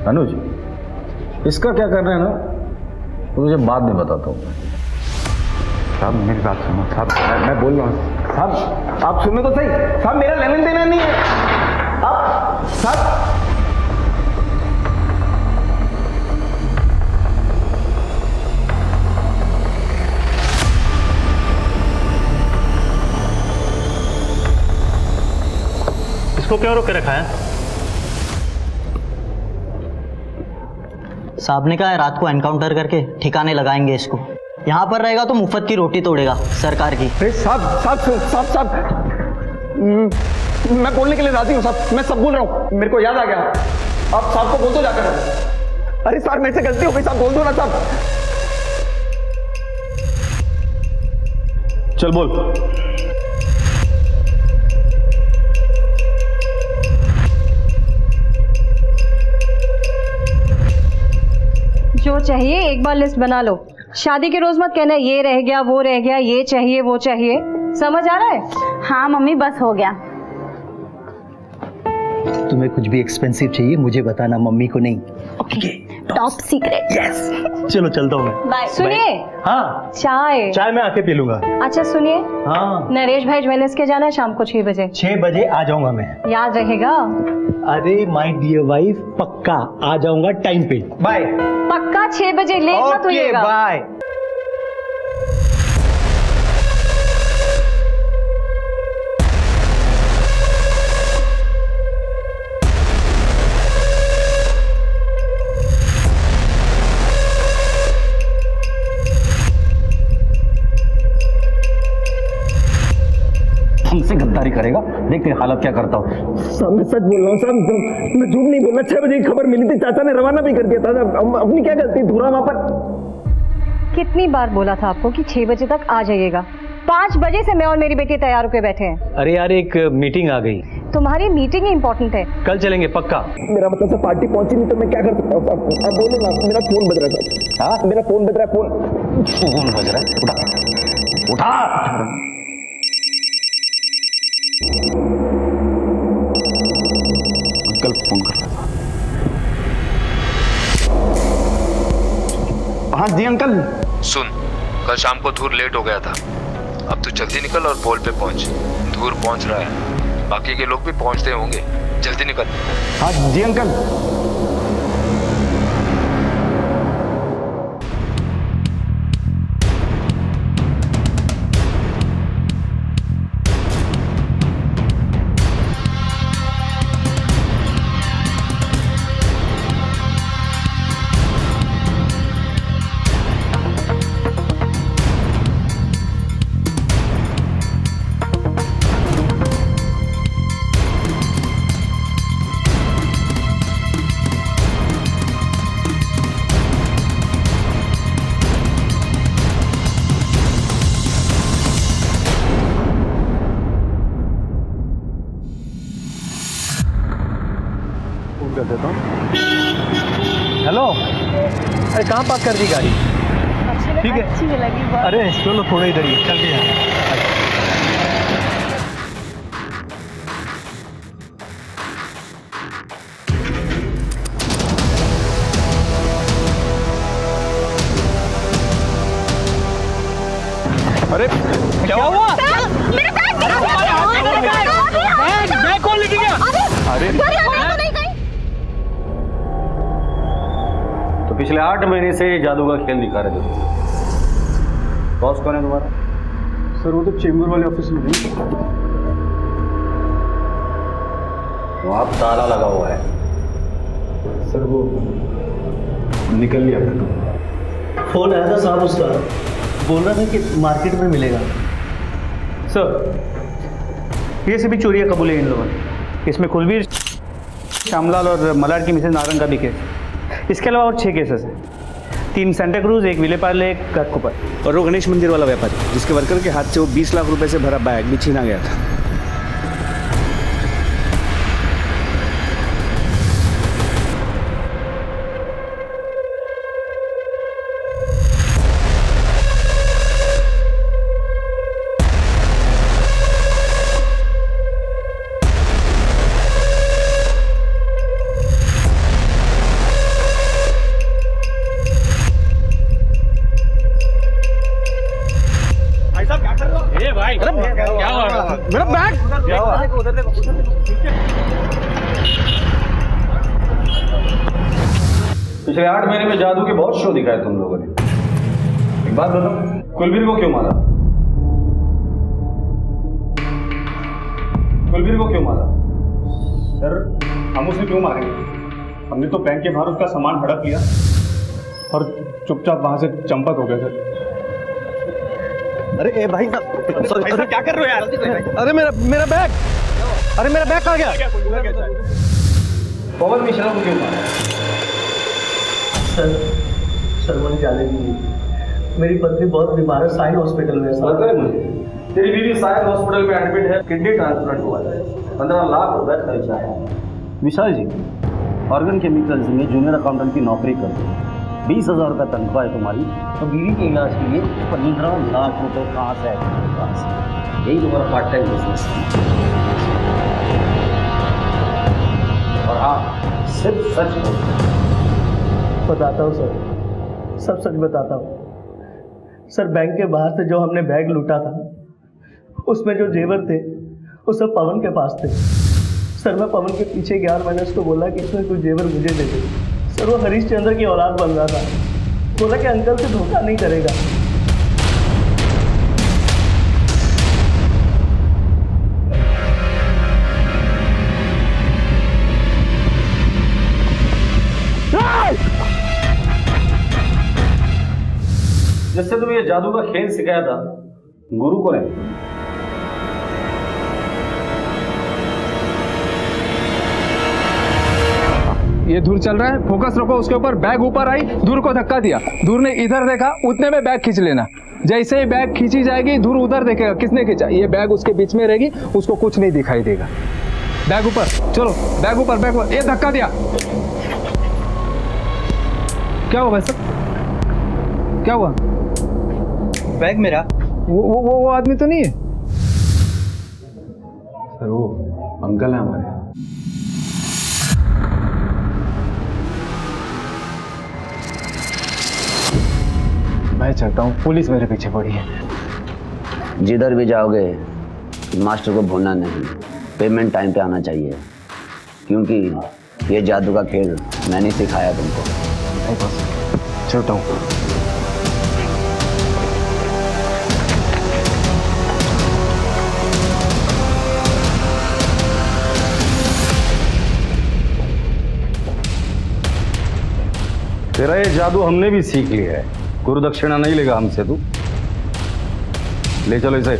अनुज, इसका क्या करना है ना तो मुझे बाद में बताता हूँ। साहब मेरी बात सुनो साहब, मैं बोल रहा हूँ साहब, आप सुनो तो सही साहब, मेरा लेन देना नहीं है आप साहब। इसको क्यों रोक के रखा है? साहब ने कहा है रात को एनकाउंटर करके ठिकाने लगाएंगे इसको। यहाँ पर रहेगा तो मुफ्त की रोटी तोड़ेगा सरकार की। साहब साहब साहब साहब, मैं बोलने के लिए राजी हूँ साहब, मैं सब बोल रहा हूँ, मेरे को याद आ गया। आप साहब को बोल दो जाकर। अरे साहब मेरे से गलती हो गई साहब, बोल दो ना साहब। चल बोल। जो चाहिए एक बार लिस्ट बना लो। शादी के रोज मत कहना ये रह गया वो रह गया, ये चाहिए वो चाहिए। समझ आ रहा है? हाँ मम्मी, बस हो गया। तुम्हें कुछ भी एक्सपेंसिव चाहिए मुझे बताना, मम्मी को नहीं। Okay, top secret. यस। चलो चलता हूँ मैं। बाय। सुनिए। हाँ चाय। चाय मैं आके पी लूंगा। अच्छा सुनिए। हाँ। नरेश भाई ज्वेलर्स के जाना है शाम को 6 बजे। 6 बजे आ जाऊंगा मैं। याद रहेगा? अरे माय डियर वाइफ, पक्का आ जाऊंगा टाइम पे। बाय। पक्का 6 बजे, लेट मत होइएगा। बाय। हमसे गद्दारी करेगा, देख तेरी हालत क्या करता हूँ। साहब मैं सच बोल रहा हूँ साहब, मैं झूठ नहीं बोल रहा। 6 बजे की खबर मिली थी, चाचा ने रवाना भी कर दिया था। अपनी क्या गलती, धूरा वहां पर। कितनी बार बोला था आपको कि 6 बजे तक आ जाइएगा? 5 बजे से मैं और मेरी बेटी तैयार होकर बैठे हैं। अरे यार एक मीटिंग आ गई। तुम्हारी मीटिंग ही इम्पोर्टेंट है। कल चलेंगे पक्का। मेरा मतलब सर पार्टी पहुंची नहीं तो मैं क्या कर सकता हूँ साहब? अब बोलो ना, मेरा फोन बज रहा है साहब। हाँ मेरा फोन बज रहा है। फोन बज रहा है, उठा उठा। अंकल फोन कर रहा है। हाँ जी अंकल। सुन, कल शाम को धूर लेट हो गया था, अब तू जल्दी निकल और पोल पे पहुंच। धूर पहुंच रहा है, बाकी के लोग भी पहुंचते होंगे, जल्दी निकल। हाँ जी अंकल। कर देता हूँ। हेलो, अरे कहाँ पार्क कर दी गाड़ी? ठीक है, अच्छी लगी बहुत। अरे चलो थोड़ा इधर ही चल के यहाँ। अरे क्या हुआ? मेरे बैग कौन लेके गया? अरे तो पिछले 8 महीने से जादू का खेल दिखा रहे थे। बॉस कौन है तुम्हारा? सर वो तो चेंबूर वाले ऑफिस में नहीं। वहाँ ताला लगा हुआ है। सर वो निकल गया था। फोन आया था साहब उसका, बोल रहा था कि मार्केट में मिलेगा। सर ये सभी चोरियां कबूल है इन लोगों ने। इसमें कुलवीर, श्यामलाल और मलाड की मिसेज नारंग का भी केस। इसके अलावा और 6 केसेस हैं। 3 सेंटा क्रूज, 1 विलेपार्ले, 1 घाटकोपर। और वो गणेश मंदिर वाला व्यापारी जिसके वर्कर के हाथ से वो 20 लाख रुपए से भरा बैग भी छीना गया था। पिछले 8 महीने में जादू के बहुत शो दिखाए तुम लोगों ने। एक बात बताओ, कुलबीर को क्यों मारा? कुलबीर को क्यों मारा? सर हम उसे क्यों मारेंगे? हमने तो बैंक के बाहर उसका सामान हड़प लिया और चुपचाप वहां से चंपत हो गए सर। अरे ए भाई साहब क्या कर रहे हो यार? अरे मेरा बैग, अरे मेरा बैग कहाँ गया? पवन मिश्रा को क्यों मारा? सर मुझे जाने दीजिए, मेरी पत्नी बहुत बीमार है, साइन हॉस्पिटल में है सर। तेरी बीवी साइन हॉस्पिटल में एडमिट है, किडनी ट्रांसप्लांट हुआ है, 15 लाख रुपए खर्चा है। विशाल जी, ऑर्गन केमिकल्स में जूनियर अकाउंटेंट की नौकरी करते हैं, 20,000 रुपये तनख्वाह है तुम्हारी, तो बीवी के इलाज के लिए 15 लाख रुपए कहाँ से आए तुम्हारे पास? यही तुम्हारा पार्ट टाइम बिजनेस है। और हाँ, सिर्फ सच बोलते। बताता हूँ सर, सब सच बताता हूँ सर। बैंक के बाहर से जो हमने बैग लूटा था, उसमें जो जेवर थे वो सब पवन के पास थे सर। मैं पवन के पीछे गया और मैंने उसको बोला कि इसमें कुछ जेवर मुझे दे दे सर। वो हरीश चंद्र की औलाद बन रहा था, बोला कि अंकल से धोखा नहीं करेगा। जिससे तुम्हें ये जादू का खेल सिखाया था, गुरु को नहीं। ये धूर चल रहा है, फोकस रखो उसके ऊपर। बैग ऊपर आई, धूर को धक्का दिया, धूर ने इधर देखा, उतने में बैग खींच लेना। जैसे ही बैग खींची जाएगी, धूर उधर देखेगा किसने खींचा, ये बैग उसके बीच में रहेगी, उसको कुछ नहीं दिखाई देगा। बैग ऊपर, चलो बैग ऊपर, बैग ऊपर। ये धक्का दिया, क्या हुआ भाई साहब? क्या हुआ? बैग मेरा। वो आदमी तो नहीं है सर? वो अंकल है हमारे। मैं चलता हूँ, पुलिस मेरे पीछे पड़ी है। जिधर भी जाओगे मास्टर को भूलना नहीं, पेमेंट टाइम पे आना चाहिए, क्योंकि ये जादू का खेल मैंने सिखाया तुमको। चलता हूँ। तेरा ये जादू हमने भी सीख लिया है, गुरु दक्षिणा नहीं लेगा हमसे तू। ले चलो इसे।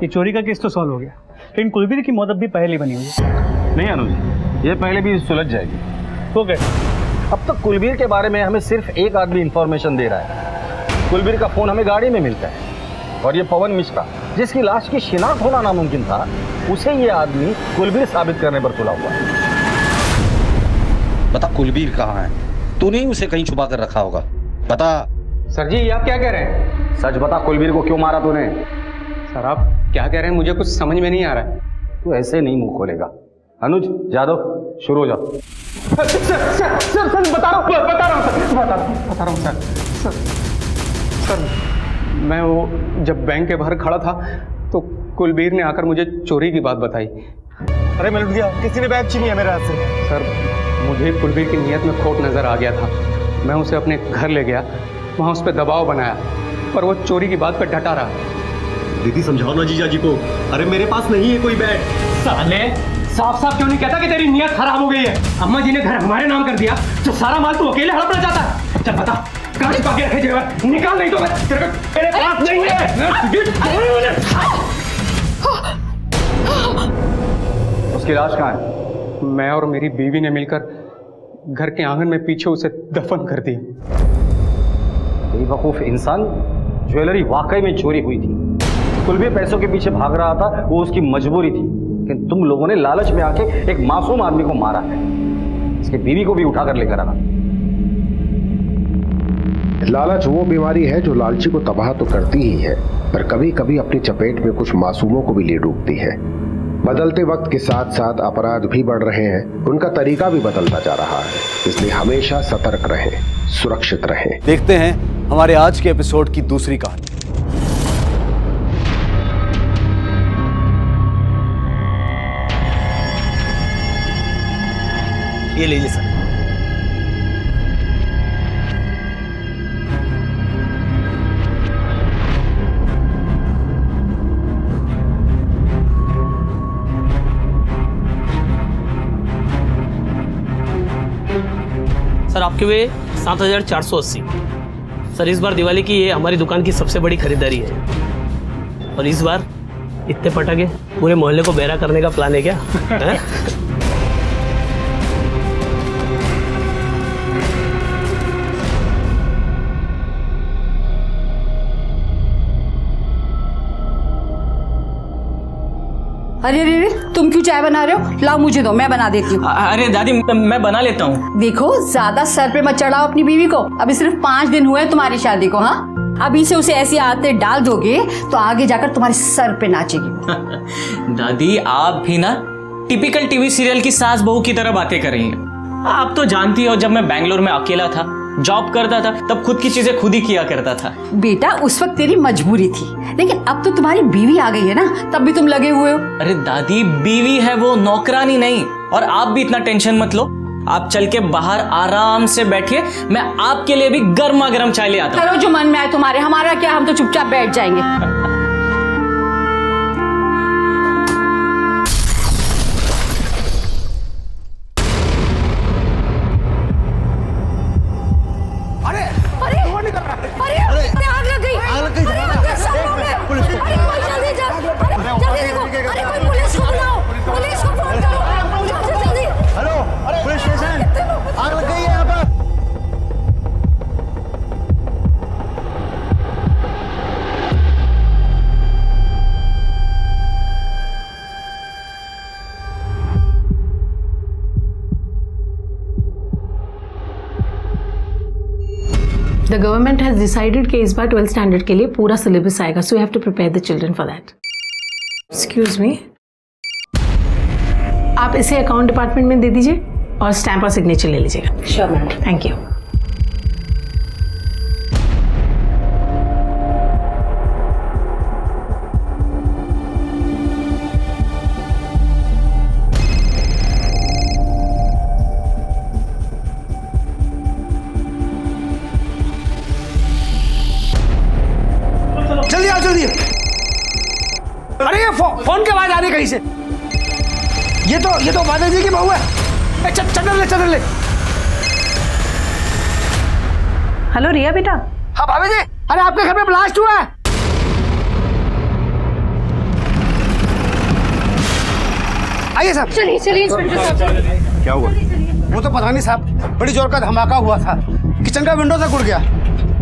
ये चोरी का केस तो सॉल्व हो गया, लेकिन कुलबीर की मौत अब भी पहले बनी हुई है। नहीं अनुज, ये पहले भी सुलझ जाएगी। ओके। अब तक कुलबीर के बारे में हमें सिर्फ एक आदमी इंफॉर्मेशन दे रहा है। कुलबीर का फोन हमें गाड़ी में मिलता है, और ये पवन मिश्रा जिसकी लाश की शिनाख्त होना नामुमकिन था, उसे ये आदमी कुलबीर साबित करने पर तुला हुआ है। बता कुलबीर कहाँ है? तूने ही उसे कहीं छुपा कर रखा होगा, बता। सर जी, आप क्या कह रहे हैं? सच बता, कुलबीर को क्यों मारा तूने? सर आप क्या कह रहे हैं, मुझे कुछ समझ में नहीं आ रहा है। तू ऐसे नहीं मुंह खोलेगा। अनुज, जादव, शुरू हो जाओ। सर बता रहा हूँ सर, मैं वो जब बैंक के बाहर खड़ा था तो कुलबीर ने आकर मुझे चोरी की बात बताई। अरे मैं लुट गया, किसी ने बैग छीन लिया मेरे हाथ से। सर मुझे कुलबीर की नीयत में खोट नजर आ गया था। मैं उसे अपने घर ले गया, वहाँ उस पर दबाव बनाया, पर वो चोरी की बात पर डटा रहा। दीदी समझाओ ना जीजा जी को। अरे मेरे पास नहीं है कोई बैग। साले साफ साफ क्यों नहीं कहता कि तेरी नीयत खराब हो गई है? अम्मा जी ने घर हमारे नाम कर दिया, तो सारा माल तू अकेले हड़पना चाहता है। चल बता, कहाँ छुपा के रखे जेवर? निकाल, नहीं तो मैं तेरे पास नहीं है। उसकी लाश कहाँ है? मैं और मेरी बीवी ने मिलकर घर के आंगन में पीछे उसे दफन कर दिया। बेवकूफ इंसान, ज्वेलरी वाकई में चोरी हुई थी। कुलबीर पैसों के पीछे भाग रहा था, वो उसकी मजबूरी थी, लेकिन तुम लोगों ने लालच में आके एक मासूम आदमी को मारा है। इसकी बीवी को भी उठाकर लेकर आना। लालच वो बीमारी है जो लालची को तबाह तो करती ही है, पर कभी कभी अपनी चपेट में कुछ मासूमों को भी ले डूबती है। बदलते वक्त के साथ साथ अपराध भी बढ़ रहे हैं, उनका तरीका भी बदलता जा रहा है, इसलिए हमेशा सतर्क रहें, सुरक्षित रहें। देखते हैं हमारे आज के एपिसोड की दूसरी कहानी। ये लीजिए सर। सर आपके वे 7,480। सर इस बार दिवाली की ये हमारी दुकान की सबसे बड़ी खरीदारी है, और इस बार इतने पटाखे पूरे मोहल्ले को बहरा करने का प्लान है क्या? है? अरे अरे अरे, तुम क्यों चाय बना रहे हो? लाओ मुझे दो, मैं बना देती हूँ। अरे दादी मैं बना लेता हूँ। देखो ज्यादा सर पे मत चढ़ाओ अपनी बीवी को। अभी सिर्फ 5 दिन हुए हैं तुम्हारी शादी को। हाँ, अभी से उसे ऐसी आदतें डाल दोगे तो आगे जाकर तुम्हारे सर पे नाचेगी। दादी आप भी ना टिपिकल टीवी सीरियल की सास बहू की तरह बातें कर रही हैं। आप तो जानती हो, जब मैं बैंगलोर में अकेला था, जॉब करता था, तब खुद की चीजें खुद ही किया करता था। बेटा उस वक्त तेरी मजबूरी थी, लेकिन अब तो तुम्हारी बीवी आ गई है ना, तब भी तुम लगे हुए हो। अरे दादी बीवी है वो, नौकरानी नहीं। और आप भी इतना टेंशन मत लो, आप चल के बाहर आराम से बैठिए, मैं आपके लिए भी गर्मा गर्म चाय ले आता हूँ। करो जो मन में आए तुम्हारे, हमारा क्या, हम तो चुपचाप बैठ जाएंगे। The government has decided कि इस बार 12th स्टैंडर्ड के लिए पूरा सिलेबस आएगा, so you have to prepare the children for that. Excuse me. आप इसे अकाउंट डिपार्टमेंट में दे दीजिए और स्टैम्प और सिग्नेचर ले लीजिएगा। Sure, ma'am. Thank you. जल्दी आओ जल्दी। अरे ये फोन की आवाज आ रही कहीं से। ये तो माता जी की बहू है। चल ले। हेलो रिया बेटा। हाँ भाभी जी, अरे आपके घर में ब्लास्ट हुआ है। आइए साहब। चलिए इंस्पेक्टर साहब। क्या हुआ? वो तो पता नहीं साहब, बड़ी जोर का धमाका हुआ था, किचन का विंडो से उड़ गया।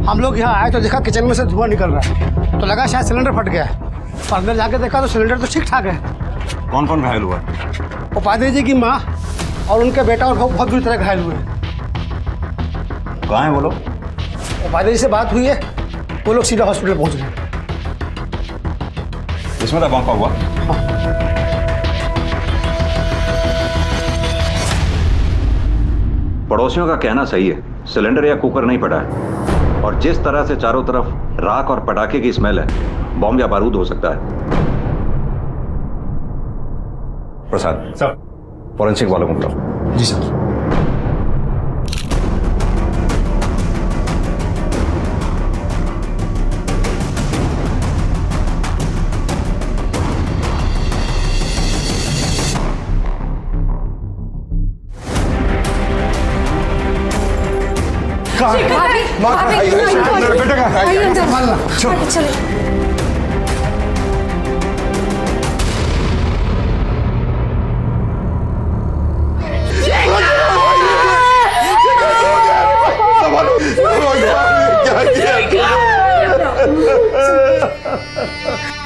हम लोग यहाँ आए तो देखा किचन में से धुआं निकल रहा है, तो लगा शायद सिलेंडर फट गया है। और अंदर जाके देखा तो सिलेंडर तो ठीक ठाक है। कौन कौन घायल हुआ? उपाध्याय जी की माँ और उनके बेटा और बहुत बुरी तरह घायल हुए हैं। कहाँ है वो लोग? उपाध्याय जी से बात हुई है, वो लोग सीधा हॉस्पिटल पहुँच गए। इसमें धमाका हुआ? पड़ोसियों का कहना सही है, सिलेंडर या कुकर नहीं फटा है, और जिस तरह से चारों तरफ राख और पटाखे की स्मेल है, बॉम्ब या बारूद हो सकता है। प्रसाद सर, फॉरेंसिक वालों को बुलाओ। जी सर।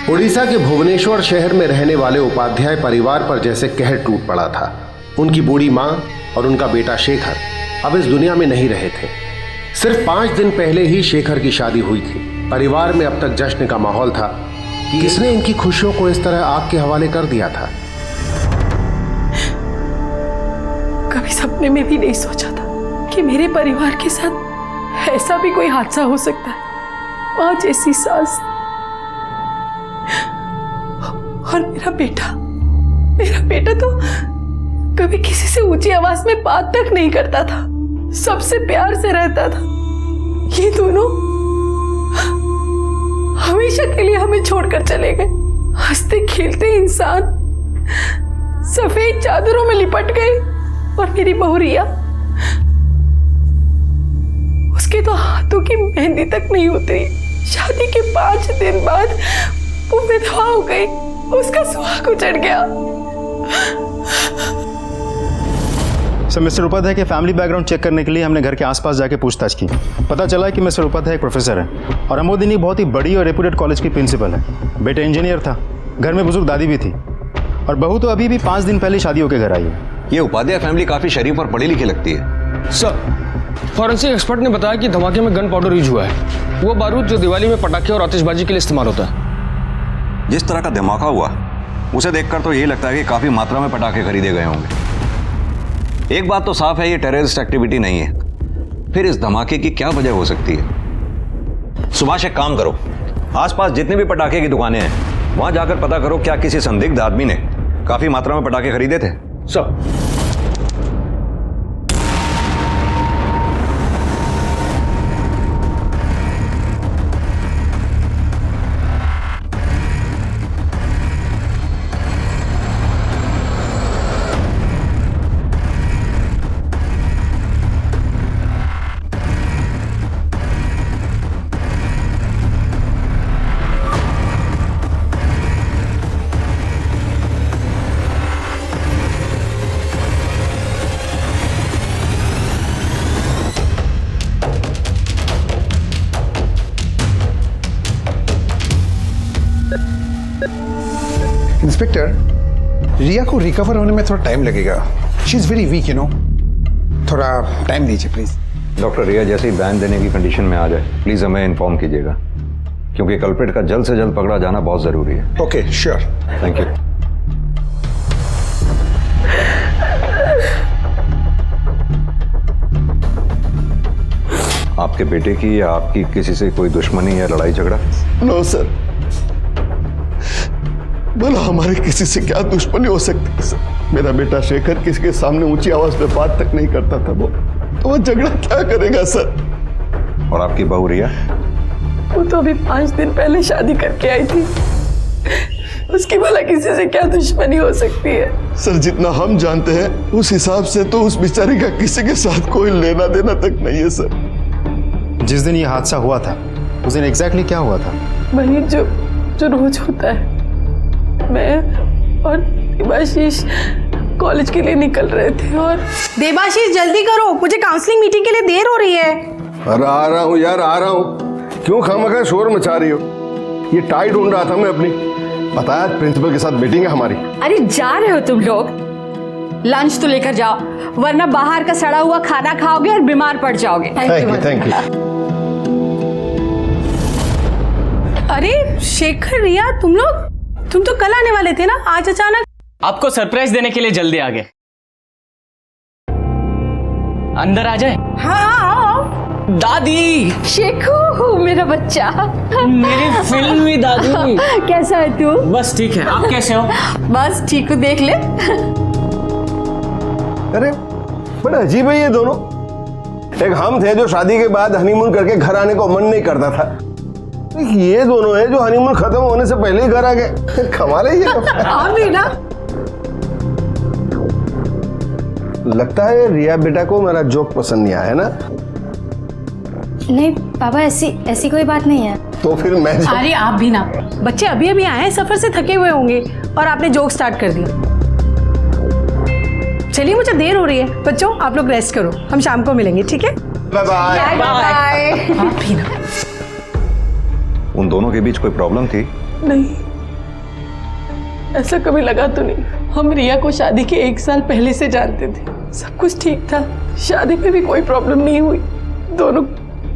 उड़ीसा के भुवनेश्वर शहर में रहने वाले उपाध्याय परिवार पर जैसे कहर टूट पड़ा था। उनकी बूढ़ी माँ और उनका बेटा शेखर अब इस दुनिया में नहीं रहे थे। सिर्फ 5 दिन पहले ही शेखर की शादी हुई थी। परिवार में अब तक जश्न का माहौल था कि किसने इनकी खुशियों को इस तरह आग के हवाले कर दिया था। कभी सपने में भी नहीं सोचा था कि मेरे परिवार के साथ ऐसा भी कोई हादसा हो सकता है। माँ जैसी सास और मेरा बेटा तो कभी किसी से ऊंची आवाज में बात तक नहीं करता था, सबसे प्यार से रहता था। ये दोनों हमेशा के लिए हमें छोड़कर चले गए। हंसते खेलते इंसान सफेद चादरों में लिपट गए। और मेरी बहू रिया, उसके तो हाथों की मेहंदी तक नहीं उतरी। शादी के 5 दिन बाद वो विधवा हो गई, उसका सुहाग उजड़ गया। सर, मिस्टर उपाध्याय के फैमिली बैकग्राउंड चेक करने के लिए हमने घर के आसपास जाके पूछताछ की। पता चला कि मिस्टर उपाध्याय एक प्रोफेसर है और अमोदिनी बहुत ही बड़ी और रेप्यूटेड कॉलेज की प्रिंसिपल है। बेटा इंजीनियर था, घर में बुजुर्ग दादी भी थी और बहू तो अभी भी 5 दिन पहले शादी होकर घर आई है। ये उपाध्याय फैमिली काफी शरीफ और पढ़ी लिखी लगती है। सर, फॉरेंसिक एक्सपर्ट ने बताया कि धमाके में गन पाउडर यूज हुआ है, वो बारूद जो दिवाली में पटाखे और आतिशबाजी के लिए इस्तेमाल होता है। जिस तरह का धमाका हुआ उसे देखकर तो यही लगता है कि काफी मात्रा में पटाखे खरीदे गए होंगे। एक बात तो साफ है, ये टेररिस्ट एक्टिविटी नहीं है। फिर इस धमाके की क्या वजह हो सकती है? सुभाष, एक काम करो, आसपास जितनी भी पटाखे की दुकानें हैं वहां जाकर पता करो क्या किसी संदिग्ध आदमी ने काफी मात्रा में पटाखे खरीदे थे। सर, इंस्पेक्टर, रिया को रिकवर होने में थोड़ा टाइम लगेगा। She is very weak, you know. थोड़ा टाइम दीजिए प्लीज। डॉक्टर, रिया जैसे ही बयान देने की कंडीशन में आ जाए प्लीज हमें इन्फॉर्म कीजिएगा, क्योंकि कल्प्रिट का जल्द से जल्द पकड़ा जाना बहुत जरूरी है। Okay, sure. Thank you. आपके बेटे की या आपकी किसी से कोई दुश्मनी या लड़ाई झगड़ा? नो सर, बोला हमारे किसी से क्या दुश्मनी हो सकती है सर। मेरा बेटा शेखर किसी के सामने ऊंची आवाज में बात तक नहीं करता था। वो झगड़ा क्या करेगा सर? और आपकी बहू रिया? वो तो अभी 5 दिन पहले शादी करके आई थी, उसकी भला किसी से क्या दुश्मनी हो सकती है? सर, जितना हम जानते हैं उस हिसाब से तो उस बेचारी का किसी के साथ कोई लेना देना तक नहीं है सर। जिस दिन ये हादसा हुआ था उस दिन एग्जैक्टली क्या हुआ था? वही जो रोज होता है। मैं और देवाशीष कॉलेज के लिए निकल रहे थे और देवाशीष जल्दी करो, मुझे काउंसलिंग मीटिंग के लिए देर हो रही है। अरे आ रहा हूँ यार, आ रहा हूँ। क्यों खामखा शोर मचा रही हो? ये टाई ढूंढ रहा था मैं अपनी। पता है प्रिंसिपल के साथ मीटिंग है हमारी। अरे जा रहे हो तुम लोग? लंच तो लेकर जाओ, वरना बाहर का सड़ा हुआ खाना खाओगे और बीमार पड़ जाओगे। Thank you. अरे शेखर, रिया, तुम तो कल आने वाले थे ना, आज अचानक? आपको सरप्राइज देने के लिए जल्दी आ गए। अंदर आ जाए। हाँ। दादी, शेखू मेरा बच्चा, मेरी फिल्मी दादी। कैसा है तू? बस ठीक है, आप कैसे हो? बस ठीक हूँ, देख ले। अरे बड़ा अजीब है ये दोनों। एक हम थे जो शादी के बाद हनीमून करके घर आने को मन नहीं करता था, ये दोनों हैं जो हनीमून खत्म होने से पहले ही घर आ गए। कमाल है ये। हाँ भी ना। लगता है रिया बेटा को मेरा जोक पसंद नहीं आया, है ना? नहीं पापा, ऐसी कोई बात नहीं है। तो फिर मैं अरे आप भी ना, बच्चे अभी अभी आए हैं, सफर से थके हुए होंगे और आपने जोक स्टार्ट कर दिया। चलिए, मुझे देर हो रही है। बच्चों आप लोग रेस्ट करो, हम शाम को मिलेंगे, ठीक है? Bye bye. बाय। आप भी ना। उन दोनों के बीच कोई प्रॉब्लम थी? नहीं, ऐसा कभी लगा तो नहीं। हम रिया को शादी के 1 साल पहले से जानते थे, सब कुछ ठीक था, शादी में भी कोई प्रॉब्लम नहीं हुई। दोनों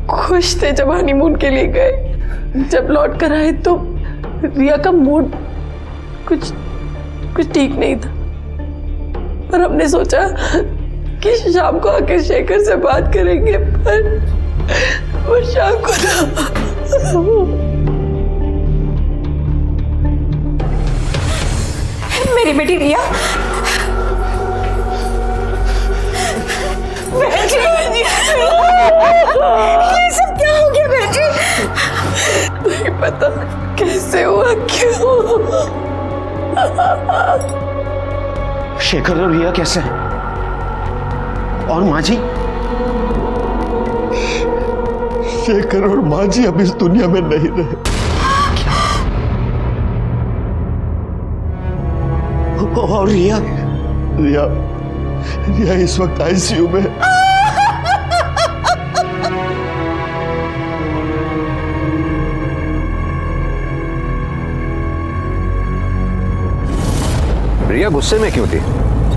खुश थे जब हनीमून के लिए गए। जब लौट कर आए तो रिया का मूड कुछ ठीक नहीं था, पर हमने सोचा कि शाम को आके शेखर से बात करेंगे, पर शाम को मेरी बेटी रिया, ये सब क्या हो गया बहन जी? नहीं पता कैसे हुआ, क्यों? शेखर और रिया कैसे हैं? और माँ जी? शेखर और माँ जी अब इस दुनिया में नहीं रहे। और रिया रिया रिया इस वक्त आईसीयू में है। रिया गुस्से में क्यों थी?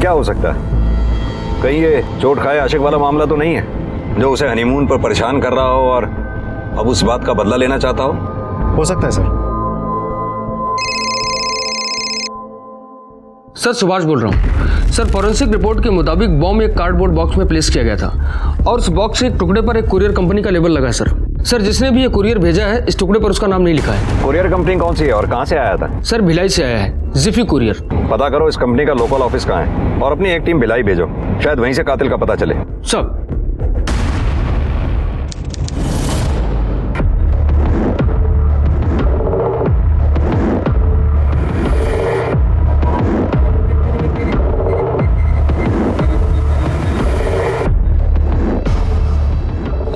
क्या हो सकता है? कहीं ये चोट खाए आशिक वाला मामला तो नहीं है जो उसे हनीमून पर परेशान कर रहा हो और अब उस बात का बदला लेना चाहता हो सकता है सर। सर सुभाष बोल रहा हूँ। सर फॉरेंसिक रिपोर्ट के मुताबिक बॉम्ब एक कार्डबोर्ड बॉक्स में प्लेस किया गया था और उस बॉक्स के टुकड़े पर एक कुरियर कंपनी का लेबल लगा है सर जिसने भी ये कुरियर भेजा है इस टुकड़े पर उसका नाम नहीं लिखा है। कुरियर कंपनी कौन सी है और कहाँ से आया था? सर भिलाई से आया है, जिफी कुरियर। पता करो इस कंपनी का लोकल ऑफिस कहाँ है और अपनी एक टीम भिलाई भेजो, शायद वहीं से कातिल का पता चले। सब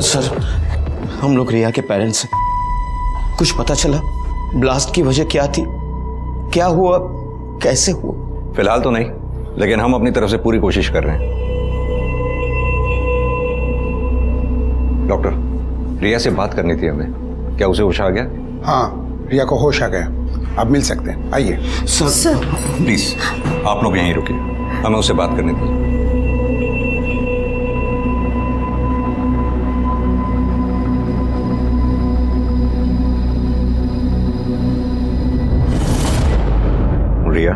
सर हम लोग रिया के पेरेंट्स हैं। कुछ पता चला ब्लास्ट की वजह क्या थी, क्या हुआ, कैसे हुआ? फिलहाल तो नहीं, लेकिन हम अपनी तरफ से पूरी कोशिश कर रहे हैं। डॉक्टर, रिया से बात करनी थी हमें, क्या उसे होश आ गया? हाँ, रिया को होश आ गया, आप मिल सकते हैं, आइए। सर प्लीज आप लोग यहीं रुकिए, हमें उससे बात करनी थी। रिया,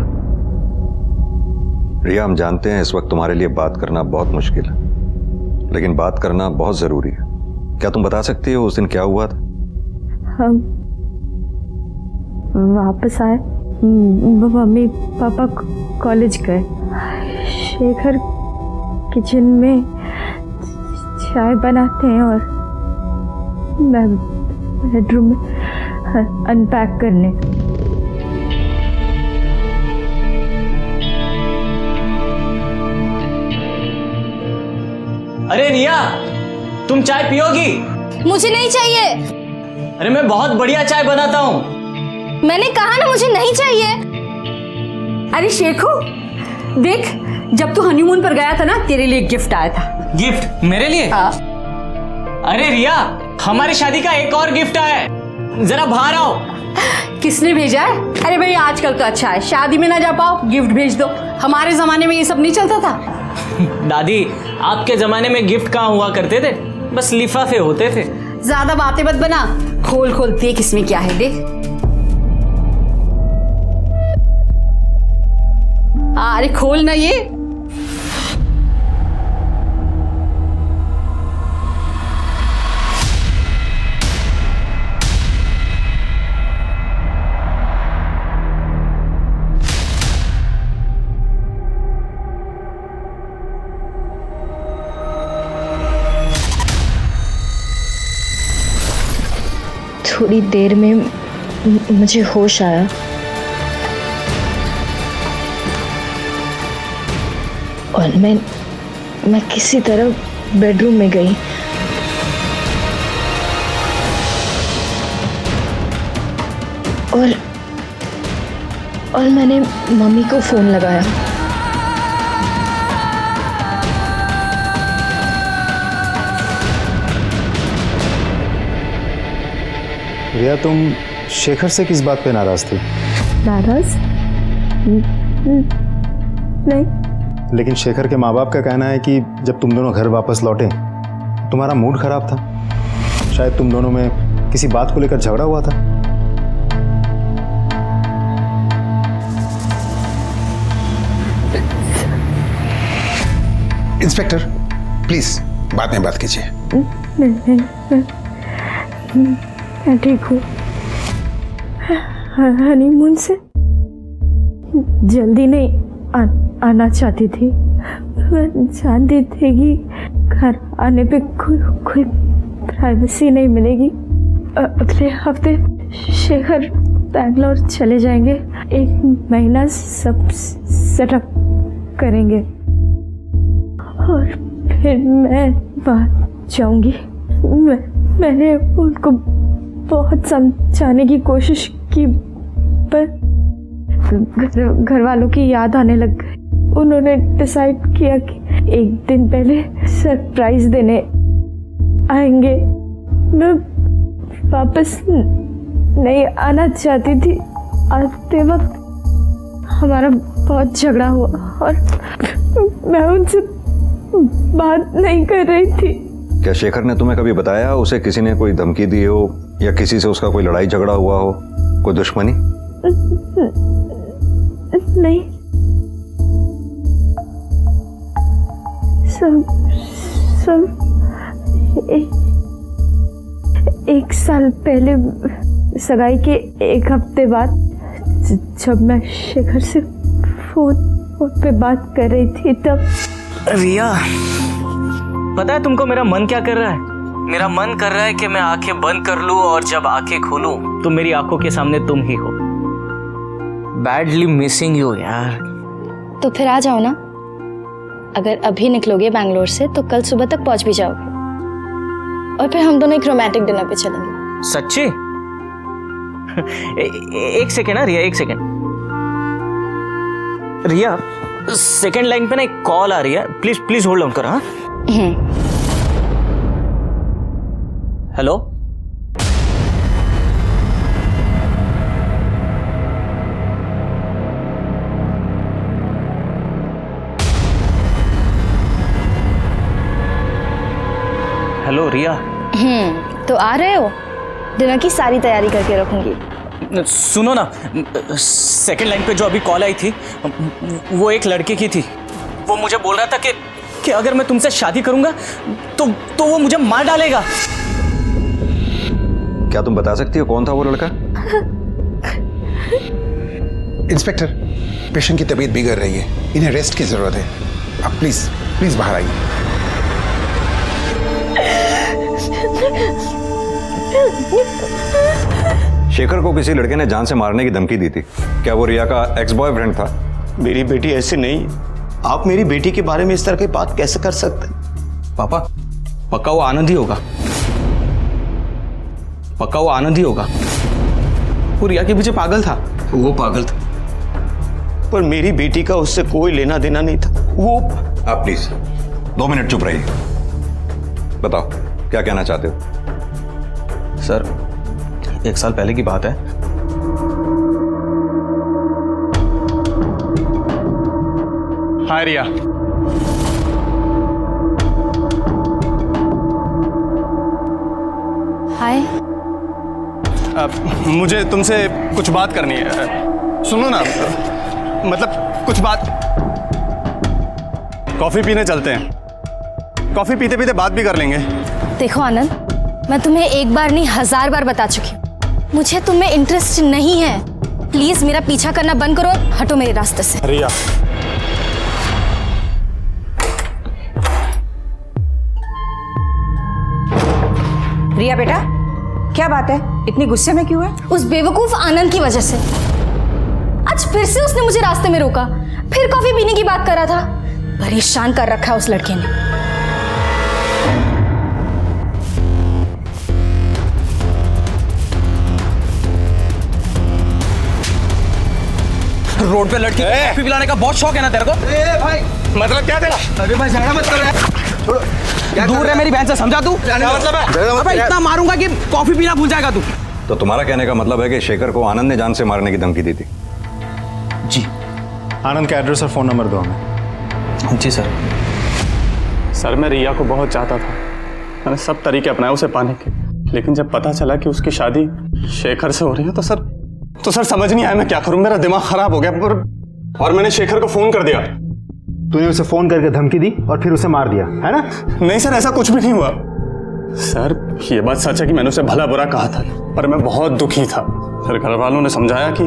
रिया हम जानते हैं इस वक्त तुम्हारे लिए बात करना बहुत मुश्किल है, लेकिन बात करना बहुत जरूरी है। क्या तुम बता सकती हो उस दिन क्या हुआ था? हम वापस आए, मम्मी पापा कॉलेज गए, शेखर किचन में चाय बनाते हैं और मैं बेडरूम में अनपैक करने। अरे रिया, तुम चाय पियोगी? मुझे नहीं चाहिए। अरे मैं बहुत बढ़िया चाय बनाता हूँ। मैंने कहा ना मुझे नहीं चाहिए। अरे शेखू देख, जब तू हनीमून पर गया था ना, तेरे लिए गिफ्ट आया था। गिफ्ट मेरे लिए? हाँ। अरे रिया, हमारी शादी का एक और गिफ्ट आया है, जरा बाहर आओ। किसने भेजा है? अरे भाई आजकल तो अच्छा है, शादी में ना जा पाओ गिफ्ट भेज दो। हमारे जमाने में ये सब नहीं चलता था। दादी, आपके जमाने में गिफ्ट कहाँ हुआ करते थे, बस लिफाफे होते थे। ज्यादा बातें मत बना, खोल खोल देख इसमें क्या है, देख। अरे खोल ना ये। थोड़ी देर में मुझे होश आया और मैं किसी तरह बेडरूम में गई। और मैंने मम्मी को फोन लगाया। रिया, तुम शेखर से किस बात पे नाराज थी? नाराज? नहीं। लेकिन शेखर के माँ बाप का कहना है कि जब तुम दोनों घर वापस लौटे तुम्हारा मूड खराब था, शायद तुम दोनों में किसी बात को लेकर झगड़ा हुआ था। इंस्पेक्टर प्लीज बाद में बात कीजिए। मैं ठीक हूँ। हनीमून से जल्दी नहीं आना चाहती थी। मैं जानती थी कि घर आने पे कोई प्राइवेसी नहीं मिलेगी। अगले हफ्ते शेखर बैंगलोर चले जाएंगे। 1 महीना सब सेटअप करेंगे और फिर मैं वहाँ जाऊंगी। मैंने उनको बहुत समझाने की कोशिश की पर घर वालों की याद आने लग गई। उन्होंने डिसाइड किया कि 1 दिन पहले सरप्राइज देने आएंगे। मैं वापस नहीं आना चाहती थी। आते वक्त हमारा बहुत झगड़ा हुआ और मैं उनसे बात नहीं कर रही थी। क्या शेखर ने तुम्हें कभी बताया उसे किसी ने कोई धमकी दी हो या किसी से उसका कोई लड़ाई झगड़ा हुआ हो, कोई दुश्मनी? नहीं, सब एक साल पहले सगाई के 1 हफ्ते बाद जब मैं शेखर से फोन पे बात कर रही थी तब। रिया, पता है तुमको मेरा मन क्या कर रहा है? मेरा मन कर रहा है कि मैं आंखें बंद कर लूं और जब आंखें खोलूं तो मेरी आंखों के सामने तुम ही हो। बैडली मिसिंग यू यार। तो फिर आ जाओ ना। अगर अभी निकलोगे बैंगलोर से तो कल सुबह तक पहुंच भी जाओगे और फिर हम दोनों एक रोमांटिक डिनर पे चलेंगे। सच्ची? एक सेकेंड ना रिया, 1 सेकेंड। रिया, सेकेंड लाइन पे ना एक कॉल आ रही है, प्लीज होल्ड ऑन करो। हाँ, हेलो, हेलो रिया। तो आ रहे हो? डिनर की सारी तैयारी करके रखूंगी। सुनो ना, सेकंड लाइन पे जो अभी कॉल आई थी वो एक लड़के की थी। वो मुझे बोल रहा था कि अगर मैं तुमसे शादी करूंगा तो वो मुझे मार डालेगा। क्या तुम बता सकती हो कौन था वो लड़का? इंस्पेक्टर, पेशेंट की तबीयत बिगड़ रही है, इन्हें रेस्ट की जरूरत है। आप प्लीज बाहर आइए। शेखर को किसी लड़के ने जान से मारने की धमकी दी थी। क्या वो रिया का एक्स बॉयफ्रेंड था? मेरी बेटी ऐसी नहीं। आप मेरी बेटी के बारे में इस तरह की बात कैसे कर सकते? पापा, पक्का वो आनंद ही होगा। पक्का वो आनंद ही होगा। वो रिया के पीछे पागल था। वो पागल था, पर मेरी बेटी का उससे कोई लेना देना नहीं था। वो आप प्लीज 2 मिनट चुप रहिए। बताओ क्या कहना चाहते हो? सर, 1 साल पहले की बात है। हाय रिया। हाय। मुझे तुमसे कुछ बात करनी है। सुनो ना, मतलब कुछ बात। कॉफी पीने चलते हैं। कॉफी पीते पीते बात भी कर लेंगे। देखो आनंद, मैं तुम्हें 1 बार नहीं 1000 बार बता चुकी हूँ, मुझे तुम में इंटरेस्ट नहीं है। प्लीज मेरा पीछा करना बंद करो और हटो मेरे रास्ते से। रिया, रिया बेटा, क्या बात है? इतनी गुस्से में क्यों है? उस बेवकूफ आनंद की वजह से। आज फिर से उसने मुझे रास्ते में रोका, फिर कॉफी पीने की बात कर रहा था। परेशान कर रखा है उस लड़के ने। रोड पे लड़की कॉफी पिलाने का बहुत शौक है ना तेरे को? भाई, मतलब क्या तेरा? अरे भाई झगड़ा मत कर। छोड़ो, दूर रह मेरी बहन से, समझा तू? क्या मतलब है? अबे इतना मारूंगा कि कॉफी पीना भूल जाएगा तू। तो तुम्हारा कहने का मतलब है कि शेखर को आनंद ने जान से मारने की धमकी दी थी? जी। आनंद का एड्रेस और फोन नंबर दो हमें। जी सर। सर, मैं रिया को बहुत चाहता था। मैंने सब तरीके अपनाए उसे पाने के, लेकिन जब पता चला कि उसकी शादी शेखर से हो रही है तो सर समझ नहीं आया मैं क्या करूं। मेरा दिमाग खराब हो गया और मैंने शेखर को फोन कर दिया। तूने उसे फोन करके धमकी दी और फिर उसे मार दिया, है ना? नहीं सर, ऐसा कुछ भी नहीं हुआ। सर, ये बात सच है कि मैंने उसे भला बुरा कहा था, पर मैं बहुत दुखी था। फिर घर वालों ने समझाया कि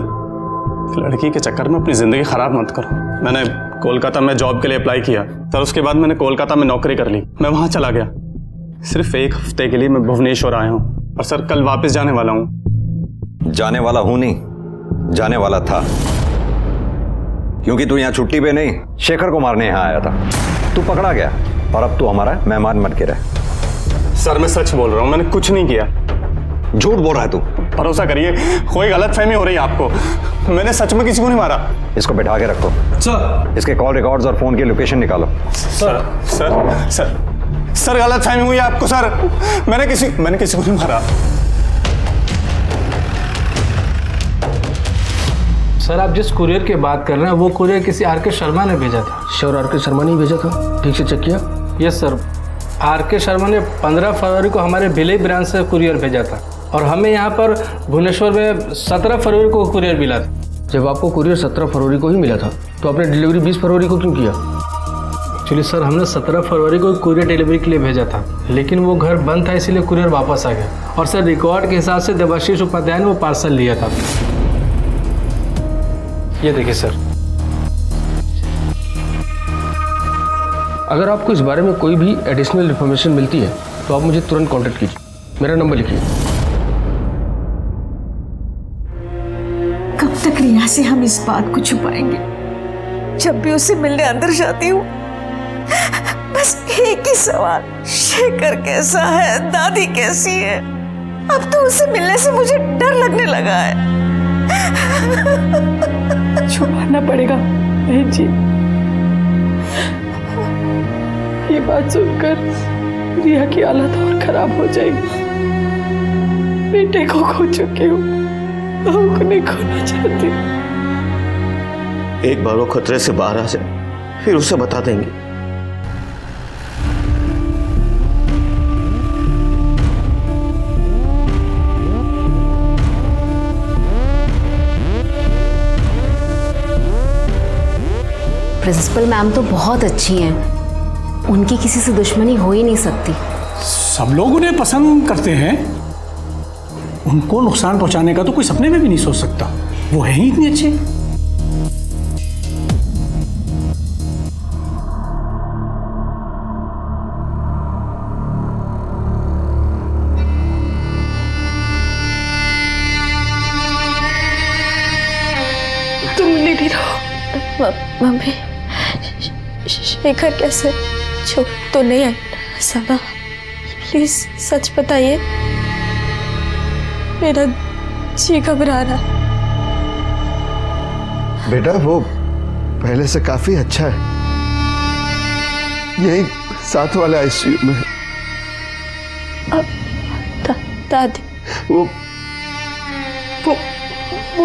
लड़की के चक्कर में अपनी जिंदगी खराब मत करो। मैंने कोलकाता में जॉब के लिए अप्लाई किया सर। उसके बाद मैंने कोलकाता में नौकरी कर ली, मैं वहां चला गया। सिर्फ 1 हफ्ते के लिए मैं भुवनेश्वर आया हूँ और सर कल वापस जाने वाला हूँ। जाने वाला हूं नहीं, जाने वाला था, क्योंकि तू यहाँ छुट्टी पे नहीं शेखर को मारने यहाँ आया था। तू पकड़ा गया और अब तू हमारा मेहमान बन के रहे। सर मैं सच बोल रहा हूँ, मैंने कुछ नहीं किया। झूठ बोल रहा है तू। भरोसा करिए, कोई गलतफहमी हो रही है आपको, मैंने सच में किसी को नहीं मारा। इसको बैठा के रखो सर। इसके कॉल रिकॉर्ड्स और फोन की लोकेशन निकालो। सर सर सर सर गलतफहमी हुई है आपको सर, मैंने किसी को नहीं मारा। सर आप जिस कुरियर की बात कर रहे हैं वो कुरियर किसी आर के शर्मा ने भेजा था। श्योर आर के शर्मा ने भेजा था? ठीक से चेक किया? यस सर, आर के शर्मा ने 15 फरवरी को हमारे भिलाई ब्रांच से कुरियर भेजा था और हमें यहाँ पर भुवनेश्वर में 17 फरवरी को कुरियर मिला था। जब आपको कुरियर 17 फरवरी को ही मिला था तो आपने डिलीवरी 20 फरवरी को क्यों किया? एक्चुअली सर हमने 17 फरवरी को कुरियर डिलीवरी के लिए भेजा था, लेकिन वो घर बंद था इसलिए कुरियर वापस आ गया। और सर रिकॉर्ड के हिसाब से देवाशीष उपाध्याय ने वो पार्सल लिया था। ये देखिए सर। अगर आपको इस बारे में कोई भी एडिशनल इन्फॉर्मेशन मिलती है तो आप मुझे तुरंत कांटेक्ट कीजिए। मेरा नंबर लिखिए। कब तक रिया से हम इस बात को छुपाएंगे? जब भी उसे मिलने अंदर जाती हूँ बस एक ही सवाल, शेखर कैसा है, दादी कैसी है? अब तो उसे मिलने से मुझे डर लगने लगा है। छुपाना पड़ेगा बहन जी। ये बात सुनकर रिया की हालत और खराब हो जाएगी। बेटे को खो चुकी हूँ, बहू को नहीं खोना चाहती। एक बार वो खतरे से बाहर आ जाए फिर उसे बता देंगे। प्रिंसिपल मैम तो बहुत अच्छी हैं, उनकी किसी से दुश्मनी हो ही नहीं सकती। सब लोग उन्हें पसंद करते हैं, उनको नुकसान पहुंचाने का तो कोई सपने में भी नहीं सोच सकता। वो है ही इतनी अच्छी। तुम लेडी रहो। मम्मी, शेखर कैसे? चुप तो नहीं है सना? प्लीज सच बताइए, मेरा जी घबरा रहा। बेटा वो पहले से काफी अच्छा है, यही साथ वाले आईसीयू में। अब दादी वो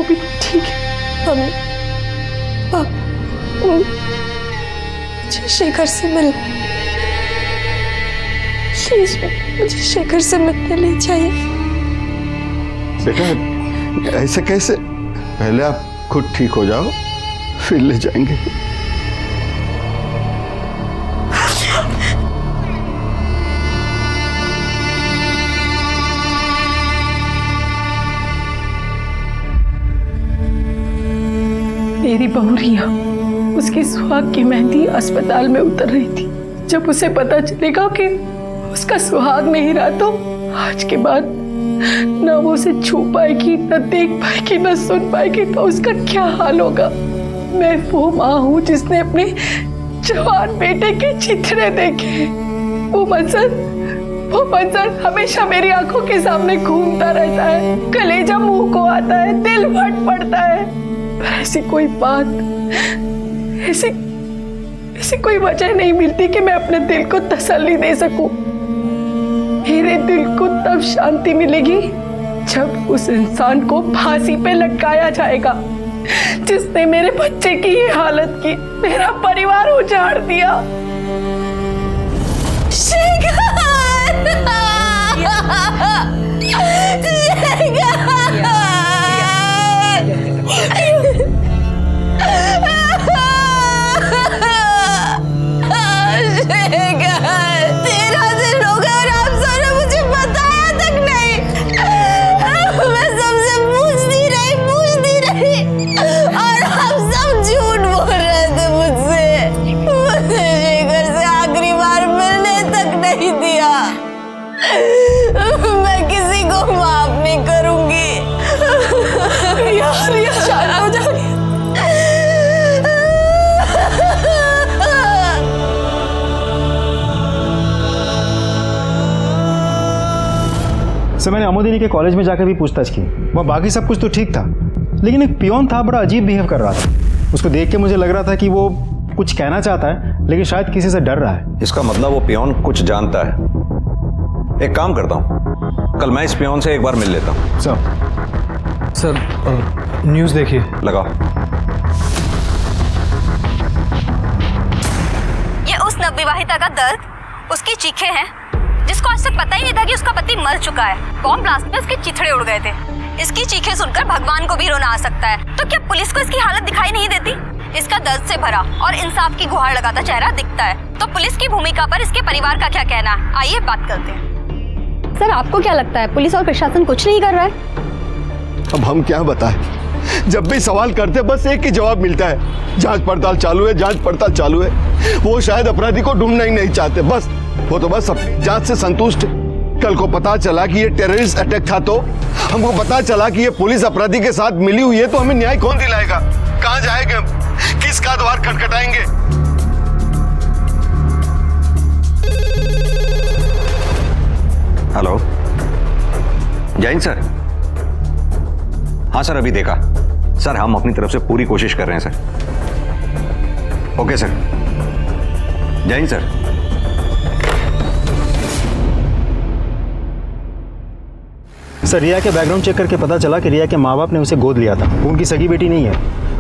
भी ठीक है। मम्मी मुझे शेखर से मिल, प्लीज मुझे शेखर से मिलने ले जाइए। बेटा ऐसे कैसे? पहले आप खुद ठीक हो जाओ फिर ले जाएंगे। मेरी बहू रिया, उसकी सुहाग की मेहंदी अस्पताल में उतर रही थी। जब उसे पता चलेगा कि उसका सुहाग नहीं रहा तो आज के बाद न वो उसे छू पाएगी, न देख पाएगी, न सुन पाएगी, तो उसका क्या हाल होगा। मैं वो माँ हूँ जिसने अपने जवान बेटे के चित्रे देखे। वो मंजर हमेशा मेरी आंखों के सामने घूमता रहता है, कलेजा मुंह को आता है, दिल फट पड़ता है। पर ऐसी कोई बात, ऐसी कोई वजह नहीं मिलती कि मैं अपने दिल को तसल्ली दे सकूं। मेरे दिल को तब शांति मिलेगी जब उस इंसान को फांसी पे लटकाया जाएगा जिसने मेरे बच्चे की ये हालत की, मेरा परिवार उजाड़ दिया। सर मैंने अमोदिनी के कॉलेज में जाकर भी पूछताछ की, वह बाकी सब कुछ तो ठीक था, लेकिन एक पियोन था, बड़ा अजीब बिहेव कर रहा था। उसको देख के मुझे लग रहा था कि वो कुछ कहना चाहता है लेकिन शायद किसी से डर रहा है। इसका मतलब वो पियोन कुछ जानता है। एक काम करता हूँ, कल मैं इस पियोन से एक बार मिल लेता हूँ। सर न्यूज़ देखिए। लगाओ। ये उस नवविवाहिता का दर्द, उसकी चीखें हैं, जिसको आज तक पता ही नहीं था कि उसका पति मर चुका है। बॉम्ब ब्लास्ट में उसके चिथड़े उड़ गए थे। इसकी चीखें सुनकर भगवान को भी रोना आ सकता है, तो क्या पुलिस को इसकी हालत दिखाई नहीं देती? इसका दर्द से भरा और इंसाफ की गुहार लगाता चेहरा दिखता है, तो पुलिस की भूमिका पर इसके परिवार का क्या कहना है? आइए बात करते हैं। सर आपको क्या लगता है, पुलिस और प्रशासन कुछ नहीं कर रहा है? अब हम क्या बताएं? जब भी सवाल करते बस एक ही जवाब मिलता है, जांच पड़ताल चालू है, जांच पड़ताल चालू है। वो शायद अपराधी को ढूंढना ही नहीं चाहते, बस वो तो बस अपनी जांच से संतुष्ट। कल को पता चला कि ये टेररिस्ट अटैक था, तो हमको पता चला कि ये पुलिस अपराधी के साथ मिली हुई है, तो हमें न्याय कौन दिलाएगा? कहां जाएंगे हम? किसका द्वार खटखटाएंगे? Hello, Jain sir. हाँ सर, अभी देखा सर। हम अपनी तरफ से पूरी कोशिश कर रहे हैं sir. Okay sir. Jain sir. Sir Riya के बैकग्राउंड चेक करके पता चला कि रिया के माँ बाप ने उसे गोद लिया था। वो उनकी सगी बेटी नहीं है।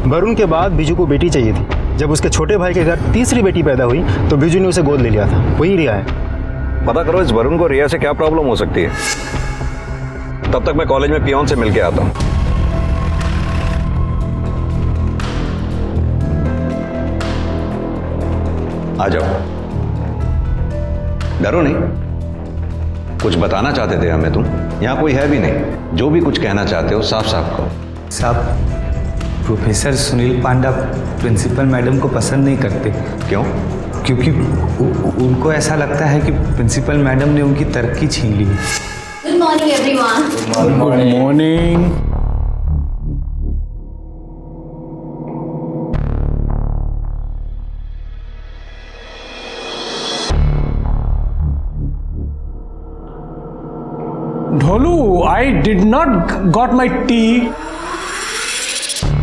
वरुण के बाद बीजू को बेटी चाहिए थी। जब उसके छोटे भाई के घर तीसरी बेटी पैदा हुई तो बीजू ने उसे गोद ले लिया था। वही रिया है। पता करो इस वरुण को रिया से क्या प्रॉब्लम हो सकती है। तब तक मैं कॉलेज में पियोन से मिलके आता हूं। आ जाओ, डरो नहीं। कुछ बताना चाहते थे हमें तुम? यहाँ कोई है भी नहीं। जो भी कुछ कहना चाहते हो साफ साफ कहो। साहब, प्रोफेसर सुनील पांडा प्रिंसिपल मैडम को पसंद नहीं करते। क्यों? क्योंकि उनको ऐसा लगता है कि प्रिंसिपल मैडम ने उनकी तरक्की छीन ली। Good morning everyone. Good morning. Dholu, I did not got my tea.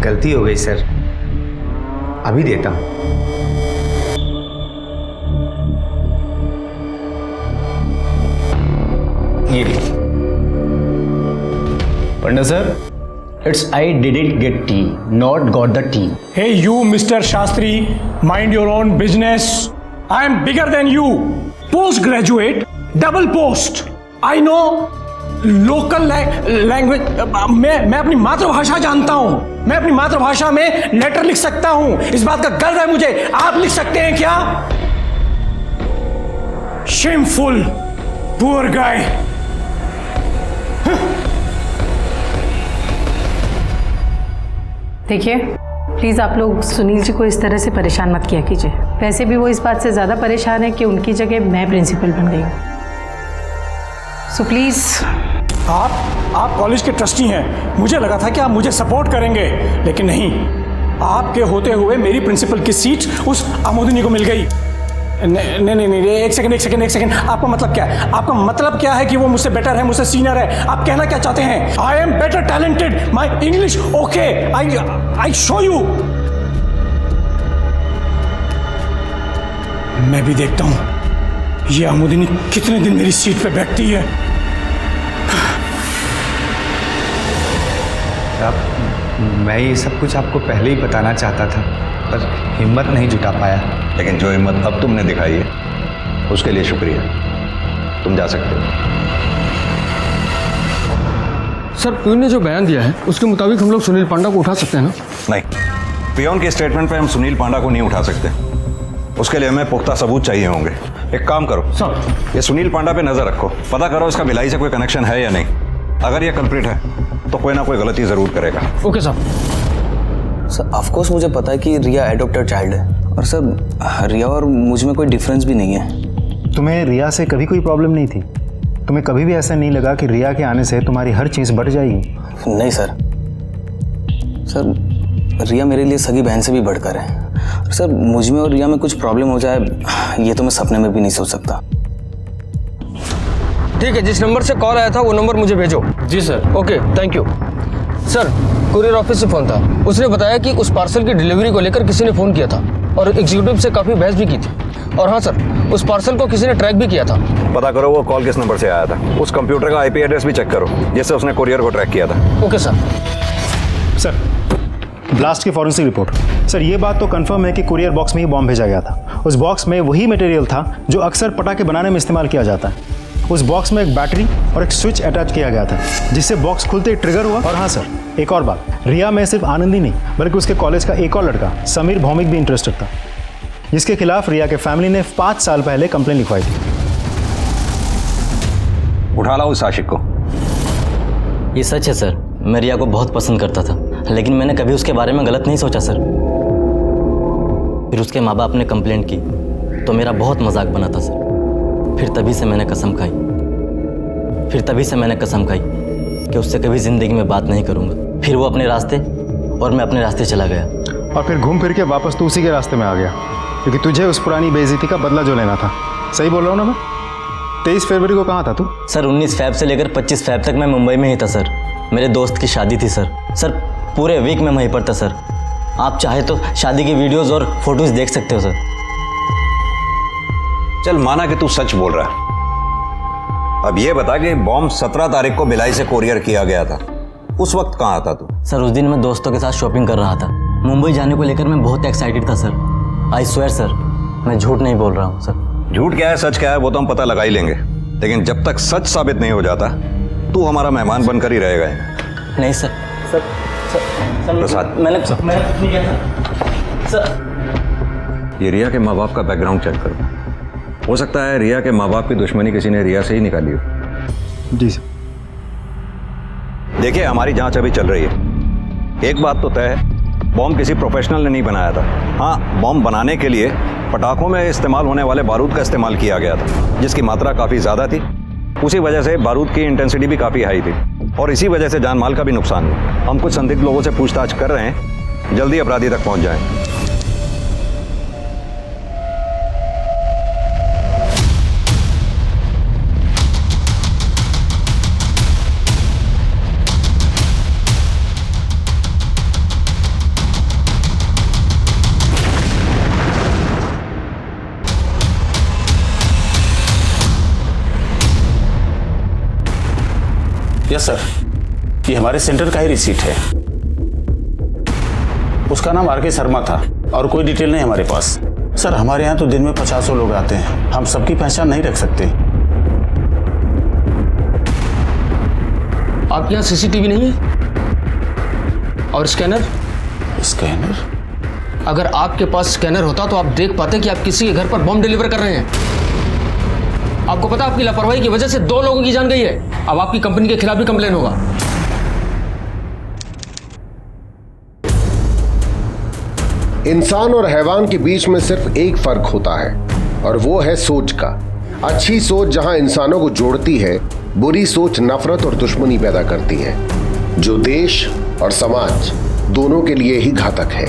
गलती हो गई सर, अभी देता हूं। ये Panda sir, it's I didn't get tea, not got the tea. Hey you mister Shastri, mind your own business. I am bigger than you. Post graduate, double post. I know local language. मैं अपनी मातृभाषा जानता हूं। मैं अपनी मातृभाषा में लेटर लिख सकता हूं। इस बात का गर्व है मुझे। आप लिख सकते हैं क्या? Shameful, poor guy. देखिए प्लीज़ आप लोग सुनील जी को इस तरह से परेशान मत किया कीजिए। वैसे भी वो इस बात से ज़्यादा परेशान है कि उनकी जगह मैं प्रिंसिपल बन गई हूँ। So please. आप कॉलेज के ट्रस्टी हैं। मुझे लगा था कि आप मुझे सपोर्ट करेंगे, लेकिन नहीं। आपके होते हुए मेरी प्रिंसिपल की सीट उस अमोदिनी को मिल गई। नहीं, एक सेकंड। आपका मतलब क्या है? आपका मतलब क्या है कि वो मुझसे बेटर है, मुझसे सीनियर है? आप कहना क्या चाहते हैं? I am better talented, my English okay, I show you. मैं भी देखता हूं ये अमोदिनी कितने दिन मेरी सीट पे बैठती है। मैं ये सब कुछ आपको पहले ही बताना चाहता था, पर हिम्मत नहीं जुटा पाया। लेकिन जो हिम्मत अब तुमने दिखाई है उसके लिए शुक्रिया। तुम जा सकते हो। सर, पियून ने जो बयान दिया है उसके मुताबिक हम लोग सुनील पांडा को उठा सकते हैं ना? नहीं, पियोन के स्टेटमेंट पे हम सुनील पांडा को नहीं उठा सकते। उसके लिए हमें पुख्ता सबूत चाहिए होंगे। एक काम करो सर, ये सुनील पांडा पे नजर रखो। पता करो इसका भिलाई से कोई कनेक्शन है या नहीं। अगर ये कल्प्रिट है तो कोई ना कोई गलती जरूर करेगा। Okay sir. Sir of course मुझे पता है कि रिया एडॉप्टेड चाइल्ड है, और सर रिया और मुझ में कोई डिफरेंस भी नहीं है। तुम्हें रिया से कभी कोई प्रॉब्लम नहीं थी? तुम्हें कभी भी ऐसा नहीं लगा कि रिया के आने से तुम्हारी हर चीज़ बढ़ जाएगी? नहीं सर। सर रिया मेरे लिए सगी बहन से भी बढ़कर है। सर मुझ में और रिया में कुछ प्रॉब्लम हो जाए ये तो मैं सपने में भी नहीं सोच सकता। ठीक है, जिस नंबर से कॉल आया था वो नंबर मुझे भेजो। जी sir. Okay, thank you. Sir, courier office से फ़ोन था। उसने बताया कि उस पार्सल की डिलीवरी को लेकर किसी ने फ़ोन किया था और एग्जीक्यूटिव से काफ़ी बहस भी की थी। और हाँ सर, उस पार्सल को किसी ने ट्रैक भी किया था। पता करो वो कॉल किस नंबर से आया था। उस कंप्यूटर का IP एड्रेस भी चेक करो जिससे उसने कुरियर को ट्रैक किया था। Okay sir. सर, ब्लास्ट की फॉरेंसिक रिपोर्ट। सर, ये बात तो कंफर्म है कि कुरियर बॉक्स में ही बॉम्ब भेजा गया था। उस बॉक्स में वही मटेरियल था जो अक्सर पटाखे बनाने में इस्तेमाल किया जाता है। उस बॉक्स में एक बैटरी और एक स्विच अटैच किया गया था जिससे बॉक्स खुलते ही ट्रिगर हुआ। और हाँ सर, एक और बात, रिया में सिर्फ आनंदी नहीं बल्कि उसके कॉलेज का एक और लड़का समीर भौमिक भी इंटरेस्टेड था, जिसके खिलाफ रिया के फैमिली ने 5 साल पहले कंप्लेन लिखवाई थी। उठा लाओ उस आशिक को। ये सच है सर, मैं रिया को बहुत पसंद करता था, लेकिन मैंने कभी उसके बारे में गलत नहीं सोचा सर। फिर उसके माँ बाप ने कंप्लेंट की तो मेरा बहुत मजाक बना था सर। फिर तभी से मैंने कसम खाई कि उससे कभी ज़िंदगी में बात नहीं करूँगा। फिर वो अपने रास्ते और मैं अपने रास्ते चला गया। और फिर घूम फिर के वापस तो उसी के रास्ते में आ गया, क्योंकि तुझे उस पुरानी बेइज्जती का बदला जो लेना था। सही बोल रहा हूँ ना मैं? 23 फरवरी को कहाँ था तू? सर, 19 फ़रवरी से लेकर 25 फरवरी तक मैं मुंबई में ही था सर। मेरे दोस्त की शादी थी सर। पूरे वीक में वहीं पर था सर। आप चाहे तो शादी की वीडियोज़ और फोटोज़ देख सकते हो सर। चल माना कि तू सच बोल रहा है। अब ये बता कि बॉम्ब 17 तारीख को भिलाई से कोरियर किया गया था, उस वक्त कहाँ था तू? सर, उस दिन मैं दोस्तों के साथ शॉपिंग कर रहा था। मुंबई जाने को लेकर मैं बहुत एक्साइटेड था सर। आई स्वेयर सर, मैं झूठ नहीं बोल रहा हूँ सर। झूठ क्या है सच क्या है वो तो हम पता लगा ही लेंगे, लेकिन जब तक सच साबित नहीं हो जाता तू हमारा मेहमान बनकर ही रहेगा। नहीं सर। प्रसाद, मैंने सर, ये रिया के माँ बाप का बैकग्राउंड चेक करो। हो सकता है रिया के माँ बाप की दुश्मनी किसी ने रिया से ही निकाली हो। जी सर। देखिए, हमारी जांच अभी चल रही है। एक बात तो तय है, बॉम्ब किसी प्रोफेशनल ने नहीं बनाया था। हाँ, बॉम्ब बनाने के लिए पटाखों में इस्तेमाल होने वाले बारूद का इस्तेमाल किया गया था, जिसकी मात्रा काफ़ी ज़्यादा थी। उसी वजह से बारूद की इंटेंसिटी भी काफ़ी हाई थी और इसी वजह से जान माल का भी नुकसान हुआ। हम कुछ संदिग्ध लोगों से पूछताछ कर रहे हैं, जल्दी अपराधी तक पहुँच जाएं। यस सर, ये हमारे सेंटर का ही रिसीट है। उसका नाम RK शर्मा था और कोई डिटेल नहीं हमारे पास। सर, हमारे यहाँ तो दिन में 50 लोग आते हैं, हम सबकी पहचान नहीं रख सकते। आपके यहाँ CCTV नहीं है? और स्कैनर? अगर आपके पास स्कैनर होता तो आप देख पाते कि आप किसी के घर पर बम डिलीवर कर रहे हैं। आपको पता, आपकी लापरवाही की वजह से 2 लोगों की जान गई है। अब आपकी कंपनी के खिलाफ भी कंप्लेन होगा। इंसान और हैवान के बीच में सिर्फ एक फर्क होता है और वो है सोच का। अच्छी सोच जहां इंसानों को जोड़ती है, बुरी सोच नफरत और दुश्मनी पैदा करती है, जो देश और समाज दोनों के लिए ही घातक है।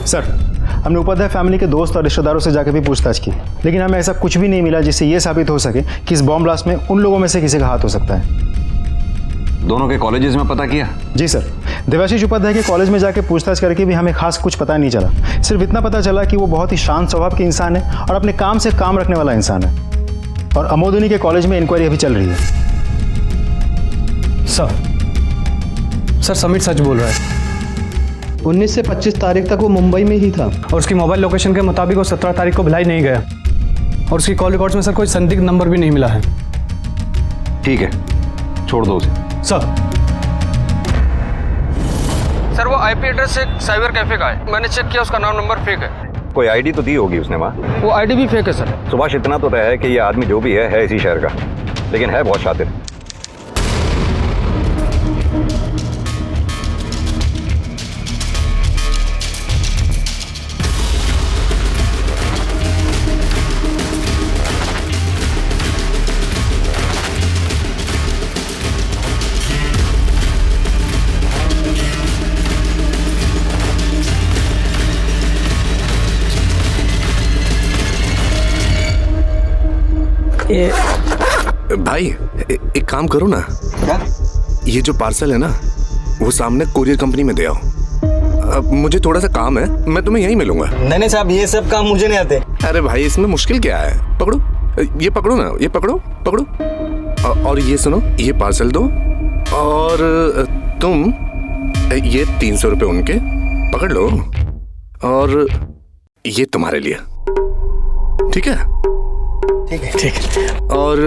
सर, हमने उपाध्याय फैमिली के दोस्त और रिश्तेदारों से जाकर भी पूछताछ की, लेकिन हमें ऐसा कुछ भी नहीं मिला जिससे यह साबित हो सके कि इस बॉम्ब ब्लास्ट में उन लोगों में से किसी का हाथ हो सकता है। दोनों के कॉलेजेस में पता किया? जी सर, देवाशीष उपाध्याय के कॉलेज में जाके पूछताछ करके भी हमें खास कुछ पता नहीं चला। सिर्फ इतना पता चला कि वो बहुत ही शांत स्वभाव के इंसान है और अपने काम से काम रखने वाला इंसान है। और अमोदिनी के कॉलेज में इंक्वायरी अभी चल रही है। सर, समीर सच बोल रहा है। 19 से 25 तारीख तक वो मुंबई में ही था और उसकी मोबाइल लोकेशन के मुताबिक वो 17 तारीख को भिलाई नहीं गया और उसकी कॉल रिकॉर्ड्स में सर कोई संदिग्ध नंबर भी नहीं मिला है। ठीक है, छोड़ दो उसे। सर, वो IP एड्रेस एक साइबर कैफे का है। मैंने चेक किया, उसका नाम नंबर फेक है। कोई ID तो दी होगी उसने वहाँ? वो ID भी फेक है सर। सुभाष, इतना तो तय है कि ये आदमी जो भी है इसी शहर का, लेकिन है बहुत शातिर। भाई एक काम करो ना। क्या? ये जो पार्सल है ना वो सामने कोरियर कंपनी में दे आओ। अब मुझे थोड़ा सा काम है, मैं तुम्हें यहीं मिलूंगा। नहीं साहब, ये सब काम मुझे नहीं आते। अरे भाई इसमें मुश्किल क्या है? पकड़ो, ये पकड़ो ना, ये पकड़ो पकड़ो। और ये सुनो, ये पार्सल दो और तुम ये 300 रुपये उनके पकड़ लो और ये तुम्हारे लिए। ठीक है? ठीक है ठीक है। और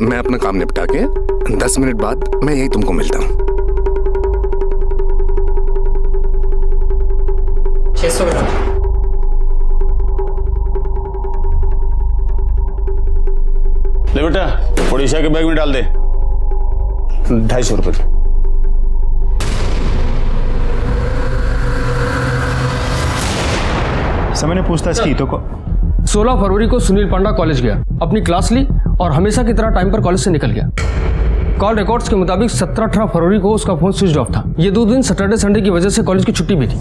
मैं अपना काम निपटा के 10 मिनट बाद मैं यही तुमको मिलता हूँ। 600 ग्राम। ले बेटा, उड़ीसा के बैग में डाल दे। 250 रुपये। समय ने पूछताछ की तो 16 फरवरी को सुनील पांडा कॉलेज गया, अपनी क्लास ली और हमेशा की तरह टाइम पर कॉलेज से निकल गया। कॉल रिकॉर्ड्स के मुताबिक 17-18 फरवरी को उसका फोन स्विच ऑफ था। ये 2 दिन सैटरडे संडे की वजह से कॉलेज की छुट्टी भी थी।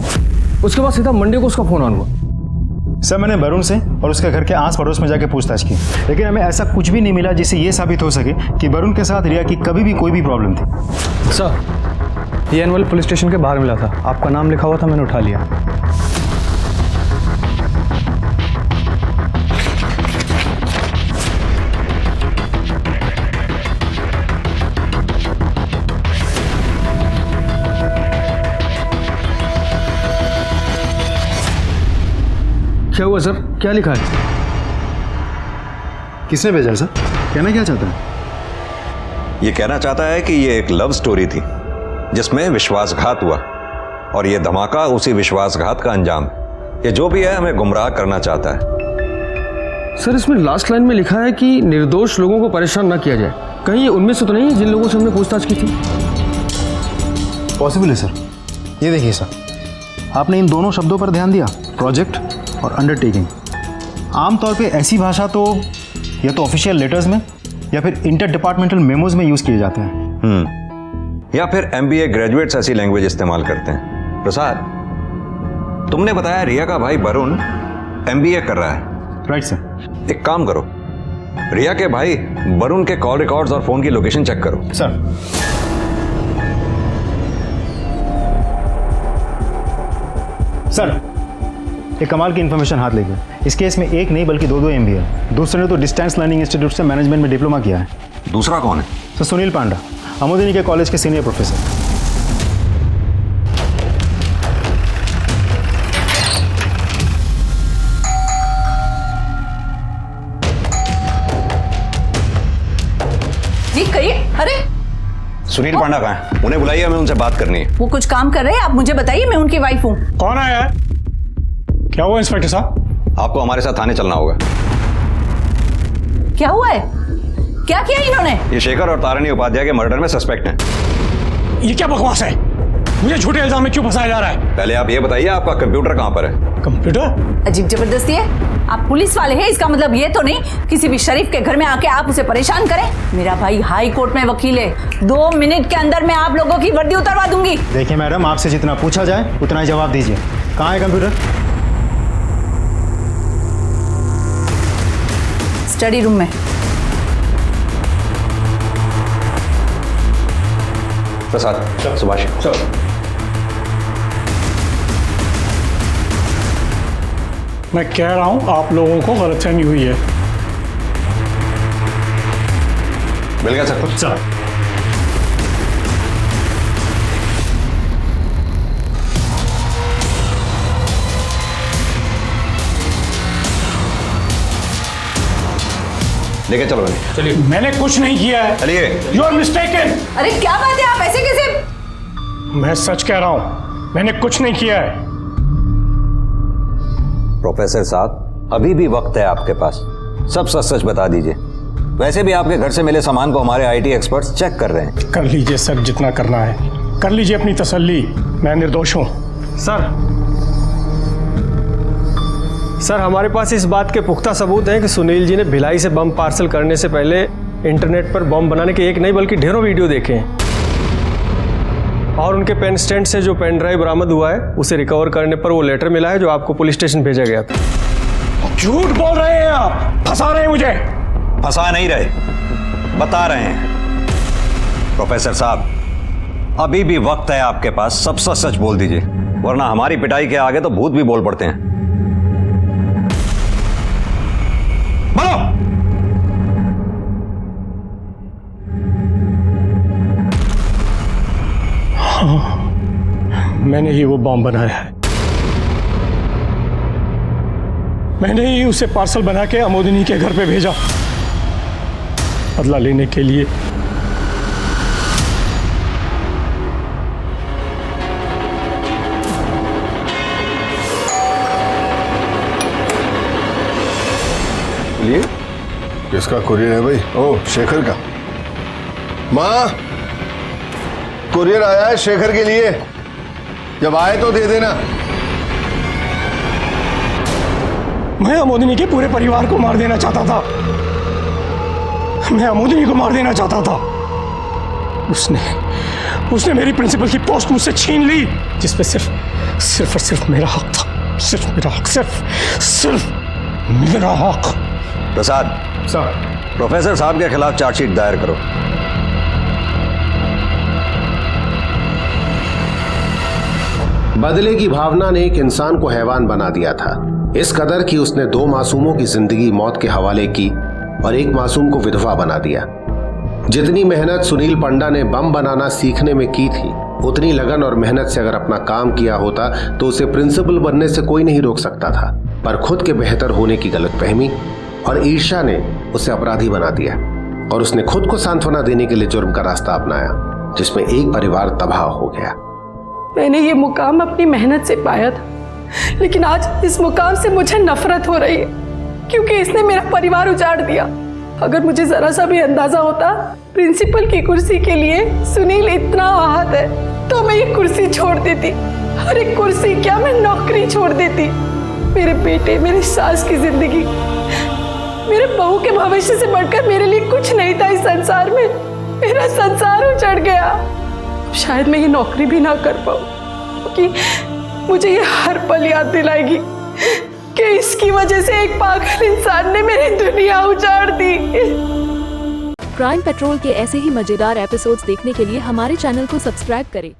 उसके बाद सीधा मंडे को उसका फोन ऑन हुआ। सर मैंने वरुण से और उसके घर के आस पड़ोस में जाके पूछताछ की, लेकिन हमें ऐसा कुछ भी नहीं मिला जिससे ये साबित हो सके कि वरुण के साथ रिया की कभी भी कोई भी प्रॉब्लम थी। सर ये एनवल पुलिस स्टेशन के बाहर मिला था, आपका नाम लिखा हुआ था, मैंने उठा लिया। क्या हुआ सर? क्या लिखा है? किसने भेजा सर? कहना क्या चाहता है? ये कहना चाहता है कि ये एक लव स्टोरी थी जिसमें विश्वासघात हुआ और ये धमाका उसी विश्वासघात का अंजाम है। ये जो भी है हमें गुमराह करना चाहता है। सर इसमें लास्ट लाइन में लिखा है कि निर्दोष लोगों को परेशान ना किया जाए। कहीं ये उनमें से तो नहीं है जिन लोगों से हमने पूछताछ की थी? पॉसिबल है सर। ये देखिए सर, आपने इन दोनों शब्दों पर ध्यान दिया, प्रोजेक्ट और अंडरटेकिंग। आमतौर पे ऐसी भाषा तो या तो ऑफिशियल लेटर्स में या फिर इंटर डिपार्टमेंटल मेमोज में यूज किए जाते हैं। या फिर MBA ग्रेजुएट्स ऐसी लैंग्वेज इस्तेमाल करते हैं। प्रसाद, तुमने बताया रिया का भाई वरुण MBA कर रहा है। Right sir. एक काम करो, रिया के भाई वरुण के कॉल रिकॉर्ड्स और फोन की लोकेशन चेक करो। सर सर एक कमाल की इन्फॉर्मेशन हाथ लेके। इस केस में एक नहीं बल्कि 2 MBA है। दूसरे ने तो डिस्टेंस लर्निंग इंस्टीट्यूट से मैनेजमेंट में डिप्लोमा किया है। दूसरा कौन है? सर सुनील पांडा, अमोदिनी के कॉलेज के सीनियर प्रोफेसर। जी कहिए। अरे सुनील पांडा कहाँ है? उन्हें बुलाइए, हमें उनसे बात करनी है। वो कुछ काम कर रहे हैं, आप मुझे बताइए, मैं उनकी वाइफ हूँ। कौन आया है? क्या हुआ इंस्पेक्टर साहब? आपको हमारे साथ थाने चलना होगा। क्या हुआ है? क्या किया इन्होंने? ये शेखर और तारिणी उपाध्याय के मर्डर में सस्पेक्ट हैं। ये क्या बकवास है? मुझे झूठे इल्जाम में क्यों फंसाया जा रहा है? पहले आप ये बताइए आपका कंप्यूटर कहाँ पर है? कंप्यूटर? अजीब जबरदस्ती है। आप पुलिस वाले हैं, इसका मतलब ये तो नहीं किसी भी शरीफ के घर में आके आप उसे परेशान करें। मेरा भाई हाई कोर्ट में वकील है, 2 मिनट के अंदर मैं आप लोगों की वर्दी उतरवा दूंगी। देखिए मैडम, आपसे जितना पूछा जाए उतना ही जवाब दीजिए। कहाँ है कंप्यूटर? स्टडी रूम में। प्रसाद, सुभाष, मैं कह रहा हूं आप लोगों को गलतफहमी हुई है। मिल गया सब कुछ? सर लेके चलो। चलिए। मैंने कुछ नहीं किया है। चलिए। You are mistaken. अरे क्या बात है, आप ऐसे कैसे? मैं सच कह रहा हूं, मैंने कुछ नहीं किया है। प्रोफेसर साहब, अभी भी वक्त है आपके पास, सब सच सच बता दीजिए। वैसे भी आपके घर से मिले सामान को हमारे IT एक्सपर्ट्स चेक कर रहे हैं। कर लीजिए सर, जितना करना है कर लीजिए, अपनी तसल्ली, मैं निर्दोष हूं। सर हमारे पास इस बात के पुख्ता सबूत हैं कि सुनील जी ने भिलाई से बम पार्सल करने से पहले इंटरनेट पर बम बनाने के एक नहीं बल्कि ढेरों वीडियो देखे हैं। और उनके पेन स्टैंड से जो पेन ड्राइव बरामद हुआ है उसे रिकवर करने पर वो लेटर मिला है जो आपको पुलिस स्टेशन भेजा गया था। झूठ बोल रहे हैं आप, फंसा रहे हैं मुझे। फंसा नहीं रहे, बता रहे हैं। प्रोफेसर साहब, अभी भी वक्त है आपके पास, सब सच सच बोल दीजिए, वरना हमारी पिटाई के आगे तो भूत भी बोल पड़ते हैं। बोलो। हाँ, मैंने ही वो बॉम्ब बनाया है। मैंने ही उसे पार्सल बना के अमोदिनी के घर पे भेजा, बदला लेने के लिए। ये किसका कुरियर है भाई? ओह, शेखर का। माँ, कुरियर आया है शेखर के लिए, जब आए तो दे देना। मैं अमोदिनी के पूरे परिवार को मार देना चाहता था। मैं अमोदिनी को मार देना चाहता था। उसने मेरी प्रिंसिपल की पोस्ट मुझसे छीन ली, जिसपे सिर्फ और सिर्फ मेरा हक था। सिर्फ मेरा हक, सिर्फ मेरा हक। प्रसाद सर, प्रोफेसर साहब के खिलाफ चार्जशीट दायर करो। बदले की भावना ने एक इंसान को हैवान बना दिया था, इस कदर कि उसने 2 मासूमों की जिंदगी मौत के हवाले की और एक मासूम को विधवा बना दिया। जितनी मेहनत सुनील पंडा ने बम बनाना सीखने में की थी, उतनी लगन और मेहनत से अगर अपना काम किया होता तो उसे प्रिंसिपल बनने से कोई नहीं रोक सकता था। पर खुद के बेहतर होने की गलतफहमी और ईर्ष्या ने उसे अपराधी बना दिया और उसने खुद को सांत्वना देने के लिए जुर्म का रास्ता अपनाया, जिसमें एक परिवार तबाह हो गया। मैंने ये मुकाम अपनी मेहनत से पाया था, लेकिन आज इस मुकाम से मुझे नफरत हो रही है, क्योंकि इसने मेरा परिवार उजाड़ दिया। अगर मुझे जरा सा भी अंदाजा होता प्रिंसिपल की कुर्सी के लिए सुनील इतना आहत है, तो मैं ये कुर्सी छोड़ देती। अरे कुर्सी क्या, मैं नौकरी छोड़ देती। मेरे बेटे, मेरी सास की जिंदगी, मेरे बहू के भविष्य से बढ़कर मेरे लिए कुछ नहीं था इस संसार में। मेरा संसार उजड़ गया। शायद मैं ये नौकरी भी ना कर पाऊं, क्योंकि मुझे ये हर पल याद दिलाएगी कि इसकी वजह से एक पागल इंसान ने मेरी दुनिया उजाड़ दी। क्राइम पेट्रोल के ऐसे ही मजेदार एपिसोड्स देखने के लिए हमारे चैनल को सब्सक्राइब करें